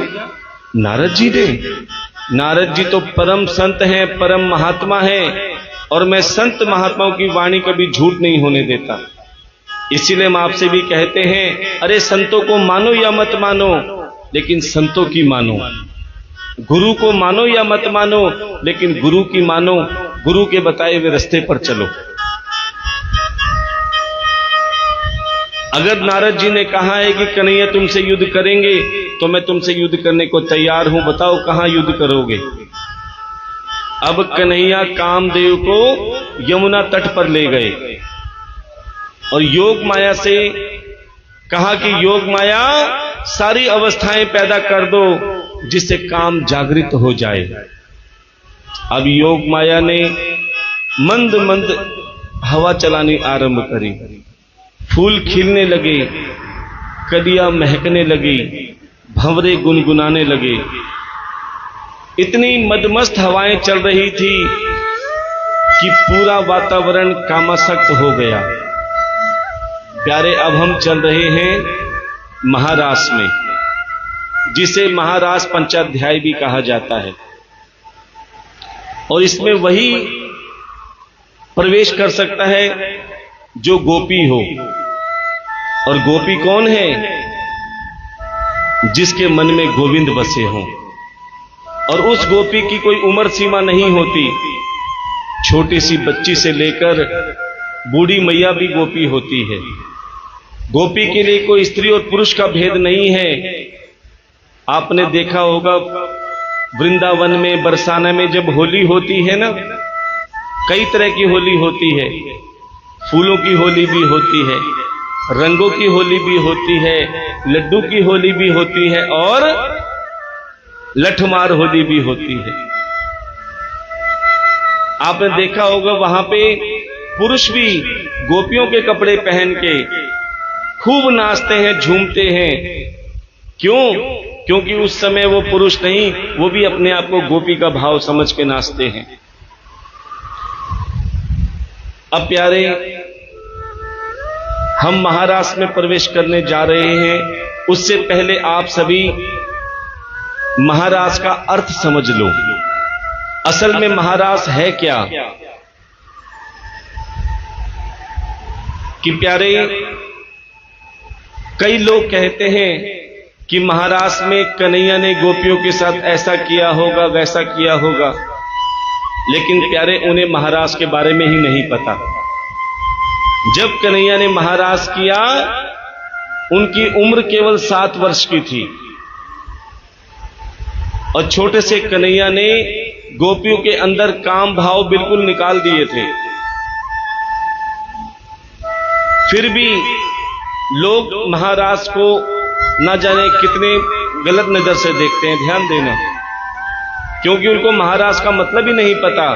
नारद जी ने। नारद जी तो परम संत हैं, परम महात्मा हैं, और मैं संत महात्माओं की वाणी कभी झूठ नहीं होने देता। इसीलिए हम आपसे भी कहते हैं, अरे संतों को मानो या मत मानो, लेकिन संतों की मानो। गुरु को मानो या मत मानो, लेकिन गुरु की मानो। गुरु के बताए हुए रास्ते पर चलो। अगर नारद जी ने कहा है कि कन्हैया तुमसे युद्ध करेंगे, तो मैं तुमसे युद्ध करने को तैयार हूं, बताओ कहां युद्ध करोगे? अब कन्हैया कामदेव को यमुना तट पर ले गए और योग माया से कहा कि योग माया सारी अवस्थाएं पैदा कर दो जिससे काम जागृत हो जाए। अब योग माया ने मंद मंद हवा चलानी आरंभ करी। फूल खिलने लगे, कलियां महकने लगी, भंवरे गुनगुनाने लगे। इतनी मदमस्त हवाएं चल रही थी कि पूरा वातावरण कामासक्त हो गया। प्यारे, अब हम चल रहे हैं महारास में, जिसे महारास पंचाध्याय भी कहा जाता है। और इसमें वही प्रवेश कर सकता है जो गोपी हो। और गोपी कौन है? जिसके मन में गोविंद बसे हों। और उस गोपी की कोई उम्र सीमा नहीं होती। छोटी सी बच्ची से लेकर बूढ़ी मैया भी गोपी होती है। गोपी के लिए कोई स्त्री और पुरुष का भेद नहीं है। आपने देखा होगा वृंदावन में, बरसाना में जब होली होती है ना, कई तरह की होली होती है। फूलों की होली भी होती है, रंगों की होली भी होती है, लड्डू की होली भी होती है, और लठमार होली भी होती है। आपने देखा होगा वहां पे पुरुष भी गोपियों के कपड़े पहन के खूब नाचते हैं, झूमते हैं। क्यों? क्योंकि उस समय वो पुरुष नहीं, वो भी अपने आप को गोपी का भाव समझ के नाचते हैं। अब प्यारे, हम महारास में प्रवेश करने जा रहे हैं, उससे पहले आप सभी महारास का अर्थ समझ लो। असल में महारास है क्या? कि प्यारे, कई लोग कहते हैं कि महारास में कन्हैया ने गोपियों के साथ ऐसा किया होगा, वैसा किया होगा, लेकिन प्यारे उन्हें महारास के बारे में ही नहीं पता। जब कन्हैया ने महारास किया, उनकी उम्र केवल 7 वर्ष की थी और छोटे से कन्हैया ने गोपियों के अंदर काम भाव बिल्कुल निकाल दिए थे। फिर भी लोग महारास को ना जाने कितने गलत नजर से देखते हैं, ध्यान देना, क्योंकि उनको महारास का मतलब ही नहीं पता।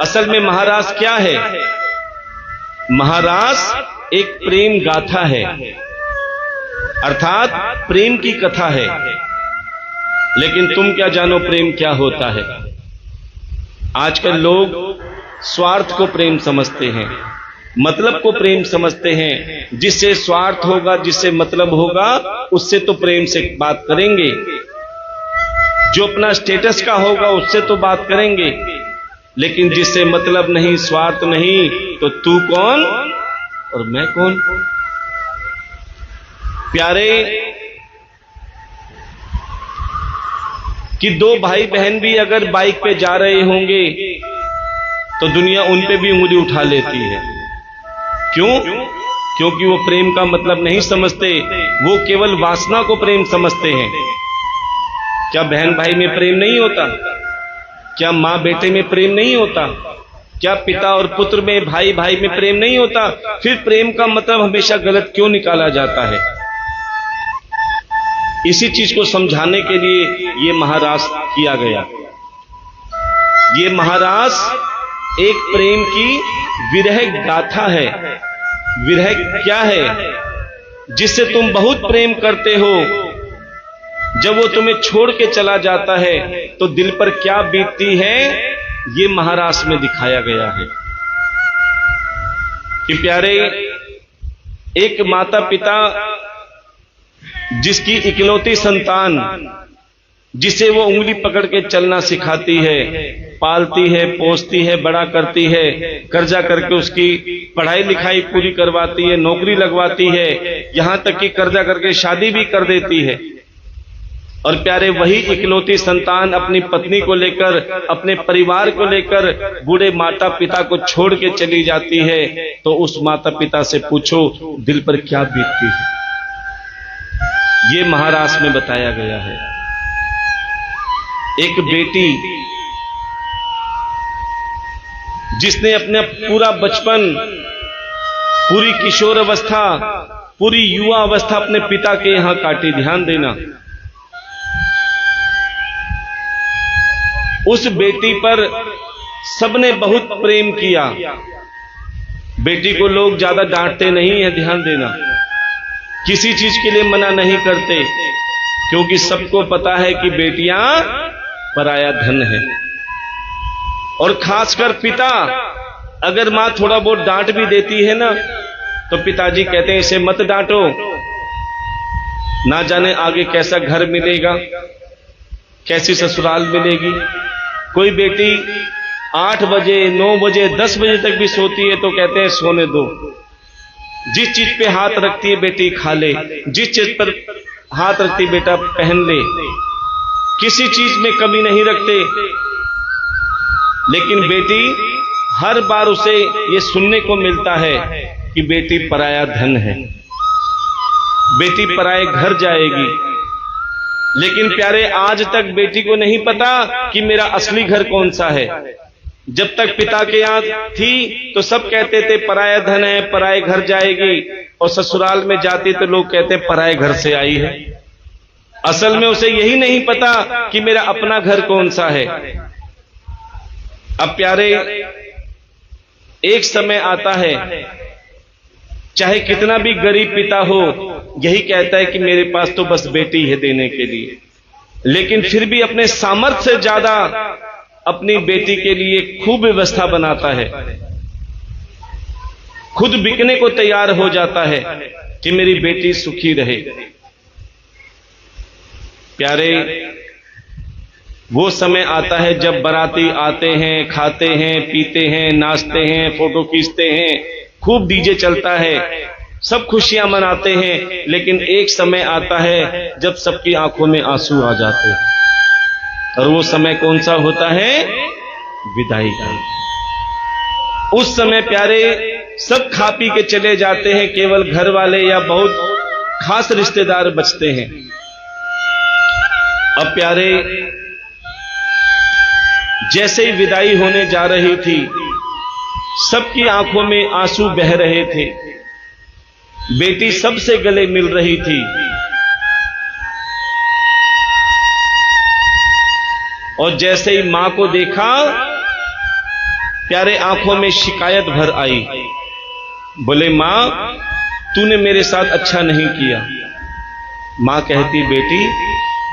असल में महारास क्या है? महारास एक प्रेम गाथा है, अर्थात प्रेम की कथा है। लेकिन तुम क्या जानो प्रेम क्या होता है? आजकल लोग स्वार्थ को प्रेम समझते हैं, मतलब को प्रेम समझते हैं। जिससे स्वार्थ होगा, जिससे मतलब होगा, उससे तो प्रेम से बात करेंगे। जो अपना स्टेटस का होगा उससे तो बात करेंगे, लेकिन जिससे मतलब नहीं, स्वार्थ नहीं, तो तू कौन और मैं कौन? प्यारे, कि 2 भाई बहन भी अगर बाइक पे जा रहे होंगे तो दुनिया उन पे भी उंगली उठा लेती है। क्यों? क्योंकि वो प्रेम का मतलब नहीं समझते, वो केवल वासना को प्रेम समझते हैं। क्या बहन भाई में प्रेम नहीं होता? क्या मां बेटे में प्रेम नहीं होता? क्या पिता और पुत्र में, भाई भाई में प्रेम नहीं होता? फिर प्रेम का मतलब हमेशा गलत क्यों निकाला जाता है? इसी चीज को समझाने के लिए ये महारास किया गया। ये महारास एक प्रेम की विरह गाथा है। विरह क्या है? जिससे तुम बहुत प्रेम करते हो, जब वो तुम्हें छोड़ के चला जाता है तो दिल पर क्या बीतती है, ये महारास में दिखाया गया है। कि प्यारे, एक माता पिता जिसकी इकलौती संतान, जिसे वो उंगली पकड़ के चलना सिखाती है, पालती है, पोसती है, बड़ा करती है, कर्जा करके उसकी पढ़ाई लिखाई पूरी करवाती है, नौकरी लगवाती है, यहां तक कि कर्जा करके शादी भी कर देती है। और प्यारे, वही इकलौती संतान अपनी पत्नी को लेकर, अपने परिवार को लेकर बूढ़े माता पिता को छोड़ के चली जाती है, तो उस माता पिता से पूछो दिल पर क्या बीतती है। ये महारास में बताया गया है। एक बेटी जिसने अपना पूरा बचपन, पूरी किशोर अवस्था, पूरी युवा अवस्था अपने पिता के यहां काटी, ध्यान देना। उस बेटी पर सबने बहुत प्रेम किया। बेटी को लोग ज्यादा डांटते नहीं है, ध्यान देना, किसी चीज के लिए मना नहीं करते, क्योंकि सबको पता है कि बेटियां पराया धन है। और खासकर पिता, अगर मां थोड़ा बहुत डांट भी देती है ना, तो पिताजी कहते हैं इसे मत डांटो, ना जाने आगे कैसा घर मिलेगा, कैसी ससुराल मिलेगी। कोई बेटी 8 बजे, 9 बजे, 10 बजे तक भी सोती है तो कहते हैं सोने दो। जिस चीज पे हाथ रखती है बेटी खा ले, जिस चीज पर हाथ रखती बेटा पहन ले, किसी चीज में कमी नहीं रखते। लेकिन बेटी, हर बार उसे ये सुनने को मिलता है कि बेटी पराया धन है, बेटी पराए घर जाएगी। लेकिन प्यारे, आज तक बेटी को नहीं पता कि मेरा असली घर कौन सा है। जब तक पिता के यहां थी तो सब कहते थे पराया धन है, पराए घर जाएगी, और ससुराल में जाती तो लोग कहते पराए घर से आई है। असल में उसे यही नहीं पता कि मेरा अपना घर कौन सा है। अब प्यारे, एक समय आता है, चाहे कितना भी गरीब पिता हो, यही कहता है कि मेरे पास तो बस बेटी है देने के लिए, लेकिन फिर भी अपने सामर्थ्य से ज्यादा अपनी बेटी के लिए खूब व्यवस्था बनाता है, खुद बिकने को तैयार हो जाता है कि मेरी बेटी सुखी रहे। प्यारे, वो समय आता है जब बाराती आते हैं, खाते हैं, पीते हैं, नाचते हैं, फोटो खींचते हैं, खूब डीजे चलता है, सब खुशियां मनाते हैं। लेकिन एक समय आता है जब सबकी आंखों में आंसू आ जाते हैं। और वो समय कौन सा होता है? विदाई का। उस समय प्यारे सब खा पी के चले जाते हैं, केवल घर वाले या बहुत खास रिश्तेदार बचते हैं। अब प्यारे, जैसे ही विदाई होने जा रही थी, सबकी आंखों में आंसू बह रहे थे। बेटी सबसे गले मिल रही थी और जैसे ही मां को देखा, प्यारे आंखों में शिकायत भर आई। बोले, मां, तूने मेरे साथ अच्छा नहीं किया। मां कहती, बेटी,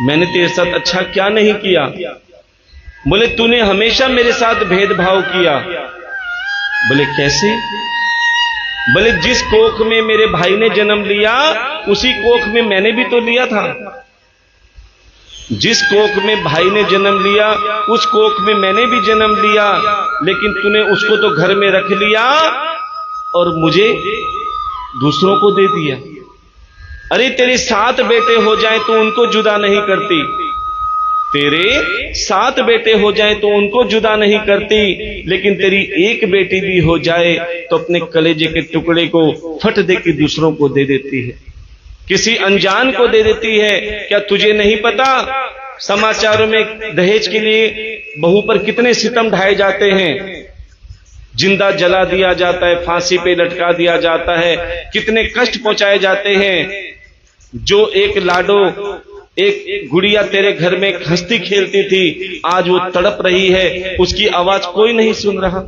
मैंने तेरे साथ अच्छा क्या नहीं किया? बोले, तूने हमेशा मेरे साथ भेदभाव किया। बोले, कैसे? बोले, जिस कोख में मेरे भाई ने जन्म लिया, उसी कोख में मैंने भी तो लिया था। जिस कोख में भाई ने जन्म लिया, उस कोख में मैंने भी जन्म लिया, लेकिन तूने उसको तो घर में रख लिया और मुझे दूसरों को दे दिया। अरे, तेरे 7 बेटे हो जाएं तो उनको जुदा नहीं करती, तेरे 7 बेटे हो जाएं तो उनको जुदा नहीं करती, लेकिन तेरी एक बेटी भी हो जाए तो अपने कलेजे के टुकड़े को फट दे के दूसरों को दे देती है, किसी अनजान को दे देती है। क्या तुझे नहीं पता समाचारों में दहेज के लिए बहू पर कितने सितम ढाए जाते हैं? जिंदा जला दिया जाता है, फांसी पे लटका दिया जाता है, कितने कष्ट पहुंचाए जाते हैं। जो एक लाडो, एक गुड़िया तेरे घर में हंसती खेलती थी, आज वो तड़प रही है, उसकी आवाज कोई नहीं सुन रहा।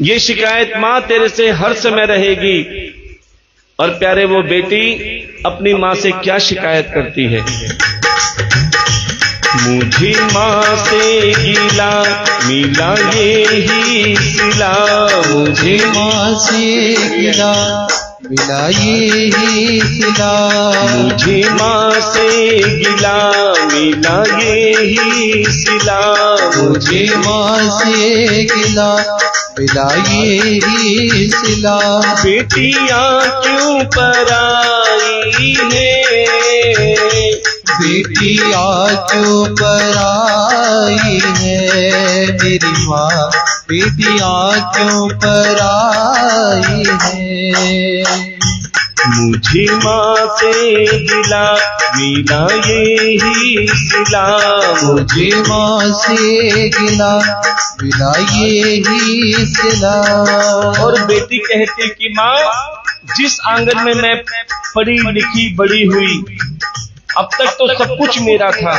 ये शिकायत मां तेरे से हर समय रहेगी। और प्यारे, वो बेटी अपनी मां से क्या शिकायत करती है? मुझे मां से गिला मिला यही सिला, मुझे मां से गिला मिला यही सिला, मुझे मां से गिला मिला यही सिला, मुझे मां से गिला मिला यही सिला। बेटियां क्यों पराई है, बेटियां क्यों पराई है, मेरी माँ बेटियां क्यों पराई है। मुझे मां से गिला मिला यही सिला, मुझे माँ से गिला मिला यही सिला। और बेटी कहती कि मां, जिस आंगन में मैं पढ़ी लिखी बड़ी हुई, अब तक तो सब कुछ मेरा था,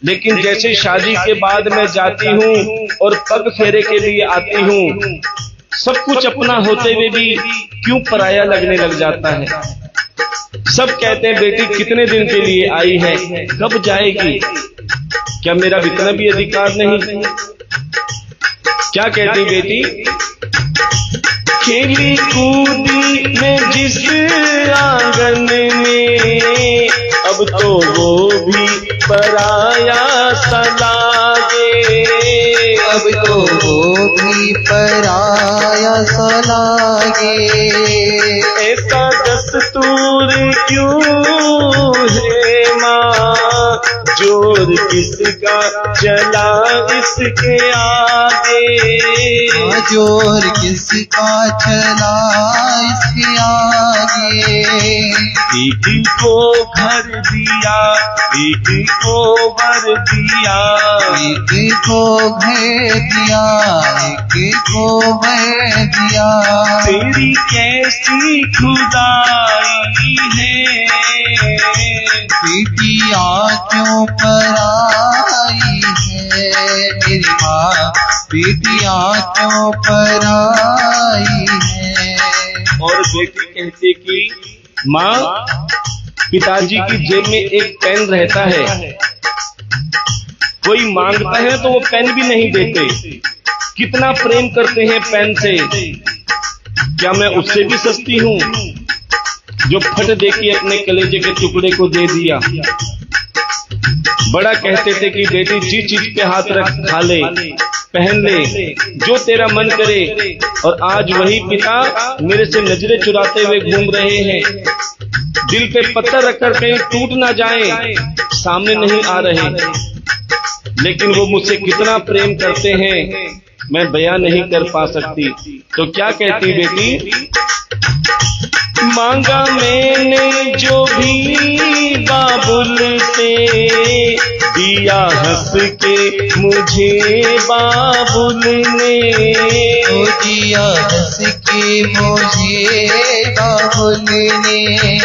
लेकिन जैसे शादी के बाद मैं जाती हूँ और पग फेरे के लिए आती हूँ, सब कुछ अपना होते हुए भी क्यों पराया लगने लग जाता है। सब कहते हैं, बेटी कितने दिन के लिए आई है, कब जाएगी? क्या मेरा इतना भी अधिकार नहीं? क्या कहती बेटी? खेली कूदी मैं जिस आंगन में, अब तो वो भी पराया सा लागे, अब तो वो भी पराया सा लागे। ऐसा दस्तूर क्यों है माँ, जोर किसका चला इसके आगे, जोर किसका चला इसके आगे। एक को घर दिया, एक को वर दिया, एक को घर दिया, एक को वर दिया। तेरी कैसी खुदाई है, बेटियां क्यों पराई है, मेरी माँ बेटियां क्यों पराई है। और बेटी कहती कि माँ, पिताजी की जेब में एक पेन रहता है, कोई मांगता है तो वो पेन भी नहीं देते, कितना प्रेम करते हैं पेन से, क्या मैं उससे भी सस्ती हूं जो फट दे के अपने कलेजे के टुकड़े को दे दिया? बड़ा कहते थे कि बेटी जिस चीज पे हाथ रख खा ले, पहन ले, जो तेरा मन करे, और आज वही पिता मेरे से नजरें चुराते हुए घूम रहे हैं। दिल पे पत्थर रखकर कहीं टूट ना जाए, सामने नहीं आ रहे, लेकिन वो मुझसे कितना प्रेम करते हैं मैं बयां नहीं कर पा सकती। तो क्या कहती बेटी? मांगा मैंने जो भी बाबुल से, दिया हंस के मुझे बाबुल ने, दिया हंस के मुझे बाबुल ने।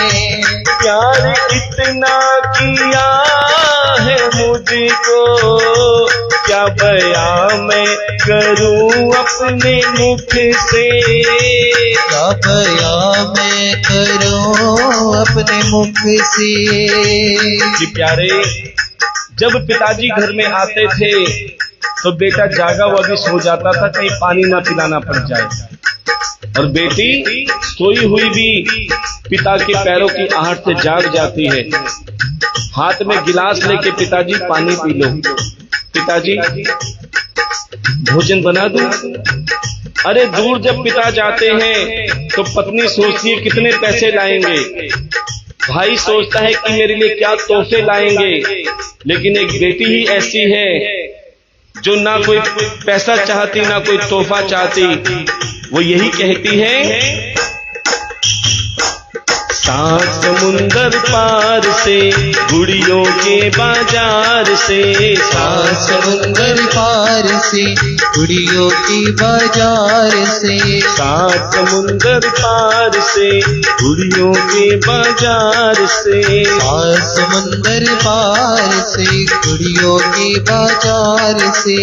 प्यार इतना किया है मुझको, क्या बयां मैं करूं अपने मुख से, क्या बयां मैं करूं अपने मुख से। कि प्यारे, जब पिताजी घर में आते थे तो बेटा जागा हुआ भी सो जाता था, कहीं पानी ना पिलाना पड़ जाए, और बेटी सोई हुई भी पिता के पैरों की आहट से जाग जाती है। हाथ में गिलास लेके पिताजी पानी पी लो, पिताजी भोजन बना दूं। अरे दूर जब पिता जाते हैं तो पत्नी सोचती है कितने पैसे लाएंगे, भाई सोचता है कि मेरे लिए क्या तोहफे लाएंगे, लेकिन एक बेटी ही ऐसी है जो ना कोई पैसा चाहती ना कोई तोहफा चाहती, वो यही कहती है, सात समुंदर पार से गुड़ियों के बाजार से, सात समुंदर पार से गुड़ियों के बाजार से, सात समुंदर पार से गुड़ियों के बाजार से, सात समुंदर पार से गुड़ियों के बाजार से।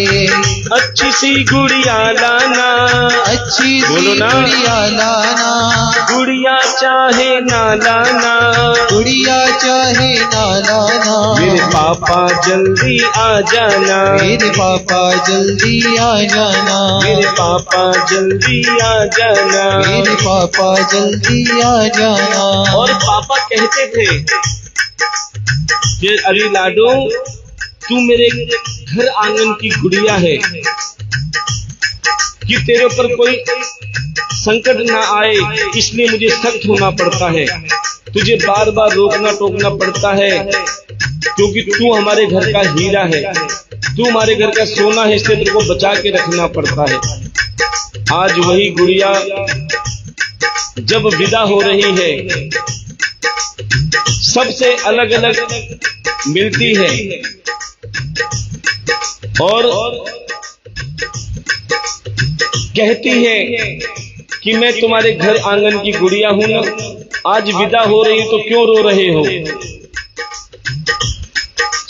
अच्छी सी गुड़िया लाना, अच्छी बोलो सी ना। गुड़िया लाना, गुड़िया चाहे ना लाना, गुड़िया चाहे ना लाना। मेरे पापा जल्दी आ जाना, मेरे पापा जल्दी आ जाना, मेरे पापा जल्दी आ जाना। मेरे पापा जल्दी आ जाना। और पापा कहते थे कि अरे लाडो, तू मेरे घर आंगन की गुड़िया है, कि तेरे ऊपर कोई संकट ना आए, इसलिए मुझे सख्त होना पड़ता है, तुझे बार बार रोकना टोकना पड़ता है, क्योंकि तू हमारे घर का हीरा है, तू हमारे घर का सोना है, इसलिए तेरे को बचा के रखना पड़ता है। आज वही गुड़िया जब विदा हो रही है, सबसे अलग अलग मिलती है, और कहती है कि मैं तुम्हारे घर आंगन की गुड़िया हूं ना, आज विदा हो रही तो क्यों रो रहे हो।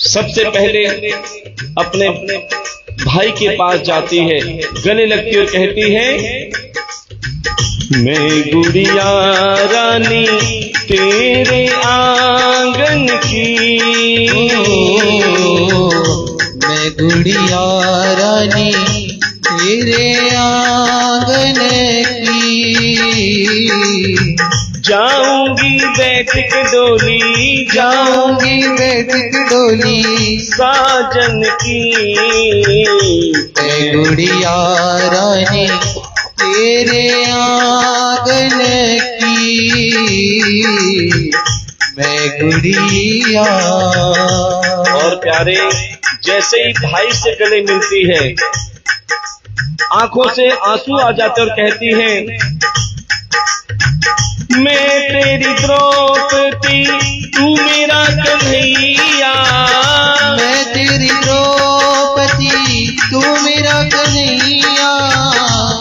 सबसे पहले अपने भाई के पास जाती है, गले लगती और कहती है, मैं गुड़िया रानी तेरे आंगन की, मैं गुड़िया रानी तेरे आंगन की, जाऊंगी बैठ के डोली, जाऊंगी बैठ के डोली साजन की। मैं गुड़िया रानी तेरे आंगन की, मैं गुड़िया। और प्यारे, जैसे ही भाई से गले मिलती है, आंखों से आंसू आ जाते और कहती है, मैं तेरी द्रौपदी तू मेरा कन्हैया, मैं तेरी द्रौपदी तू मेरा कन्हैया,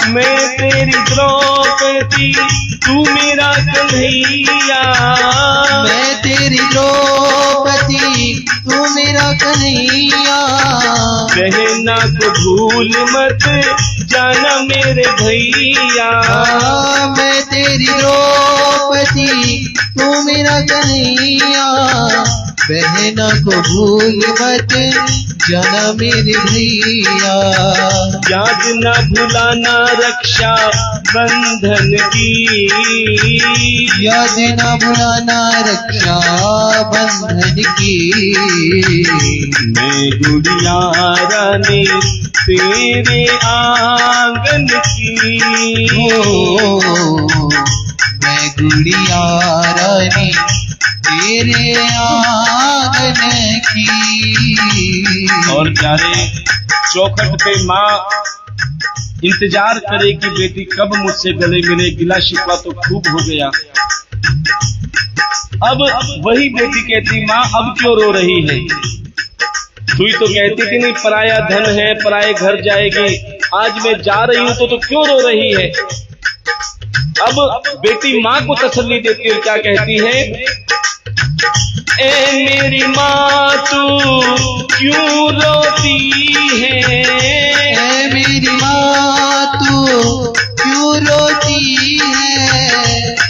मैं तेरी द्रौपदी तू मेरा कन्हैया, मैं तेरी द्रौपदी तू मेरा कन्हैया। कहना को भूल मत जाना मेरे भैया, मैं तेरी द्रौपदी तू मेरा कन्हैया, बहना को भूल मत जाना मेरे भैया, याद न भुलाना रक्षा बंधन की, याद न भुलाना रक्षा बंधन की। मैं गुड़िया रानी तेरे आंगन की, मैं गुड़िया रानी तेरे आंगन की। और प्यारे चौखट पे माँ इंतजार करे कि बेटी कब मुझसे गले मिले, गिला शिकवा तो खूब हो गया। अब वही बेटी कहती माँ अब क्यों रो रही है? तू तो कहती थी नहीं पराया धन है पराये घर जाएगी, आज मैं जा रही हूं तो क्यों रो रही है? अब बेटी माँ को तसल्ली देती है, क्या कहती है? ए मेरी माँ तू क्यों रोती है? ए मेरी माँ तू क्यों रोती है?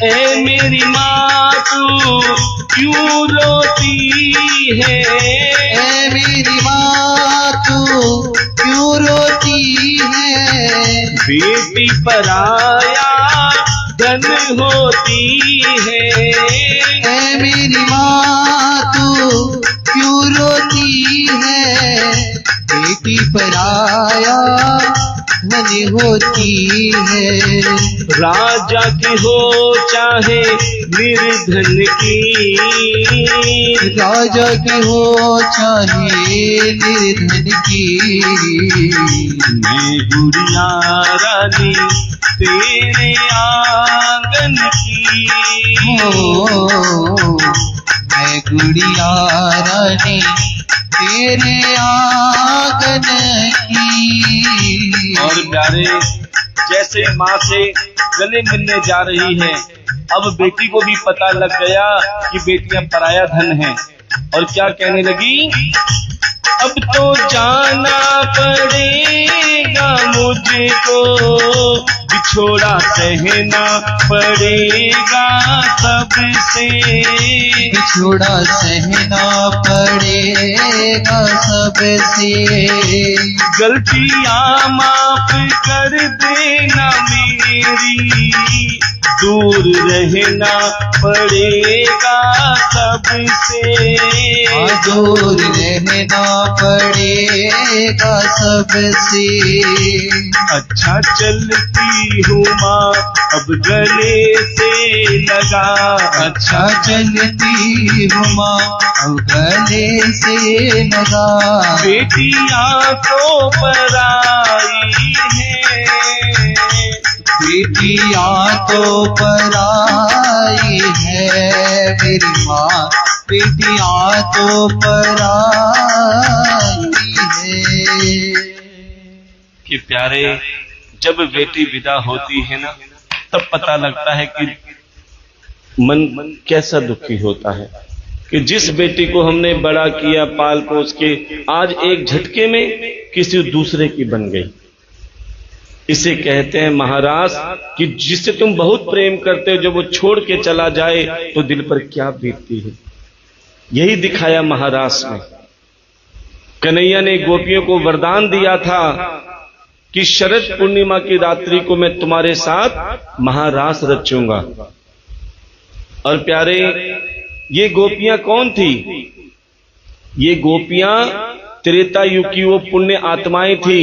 ए मेरी माँ तू क्यों रोती है? ए मेरी माँ तू क्यों रोती है? बेटी पराया धन होती है। ए मेरी माँ तू क्यों रोती है? बेटी पराया धन होती है। राजा की हो चाहे निर्धन की, राजा की हो चाहे निर्धन की। मैं गुड़िया रानी तेरे आंगन की, मैं गुड़िया रानी तेरे आंगन की। और प्यारे जैसे माँ से गले मिलने जा रही है, अब बेटी को भी पता लग गया कि बेटियां पराया धन है, और क्या कहने लगी? अब तो जाना पड़ेगा मुझको, बिछोड़ा सहना पड़ेगा सबसे, बिछोड़ा सहना पड़ेगा सबसे। गलतियां माफ कर देना मेरी, दूर रहना पड़ेगा सबसे, दूर रहना पड़ेगा सबसे। अच्छा चलती हूँ माँ अब गले से लगा, अच्छा चलती हूँ माँ अब गले से लगा। बेटियां तो पराई है, बेटियां तो पराई है मेरी माँ, बेटियां तो पराई है। कि प्यारे जब बेटी विदा होती है ना, तब पता लगता है कि मन कैसा दुखी होता है कि जिस बेटी को हमने बड़ा किया पाल पोस के, आज एक झटके में किसी दूसरे की बन गई। इसे कहते हैं महाराज कि जिससे तुम बहुत प्रेम करते हो, जब वो छोड़ के चला जाए तो दिल पर क्या बीतती है। यही दिखाया महारास में। कन्हैया ने गोपियों को वरदान दिया था कि शरद पूर्णिमा की रात्रि को मैं तुम्हारे साथ महारास रचूंगा। और प्यारे ये गोपियां कौन थी? ये गोपियां त्रेता युग की वो पुण्य आत्माएं थी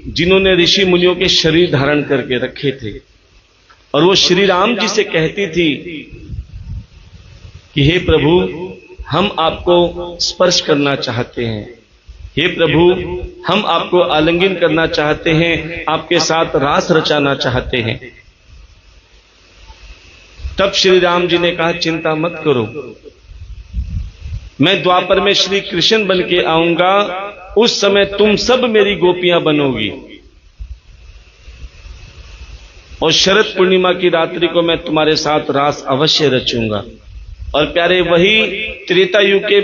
जिन्होंने ऋषि मुनियों के शरीर धारण करके रखे थे। और वो श्री राम जी से कहती थी कि हे प्रभु, हम आपको स्पर्श करना चाहते हैं, हे प्रभु हम आपको आलिंगन करना चाहते हैं, आपके साथ रास रचाना चाहते हैं। तब श्री राम जी ने कहा चिंता मत करो, मैं द्वापर में श्री कृष्ण बन के आऊंगा, उस समय तुम सब मेरी गोपियां बनोगी और शरद पूर्णिमा की रात्रि को मैं तुम्हारे साथ रास अवश्य रचूंगा। और प्यारे वही त्रेता युग के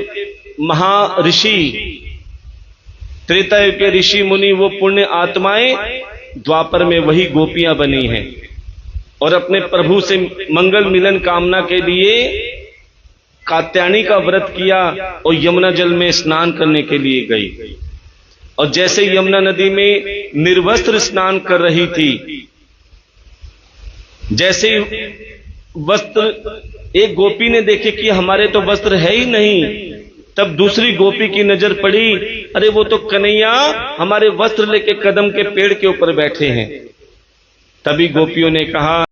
महर्षि, त्रेता युग के ऋषि मुनि, वो पुण्य आत्माएं द्वापर में वही गोपियां बनी हैं और अपने प्रभु से मंगल मिलन कामना के लिए कात्यायनी का व्रत किया और यमुना जल में स्नान करने के लिए गई। और जैसे यमुना नदी में निर्वस्त्र स्नान कर रही थी, जैसे वस्त्र, एक गोपी ने देखे कि हमारे तो वस्त्र है ही नहीं, तब दूसरी गोपी की नजर पड़ी, अरे वो तो कन्हैया हमारे वस्त्र लेके कदम के पेड़ के ऊपर बैठे हैं। तभी गोपियों ने कहा,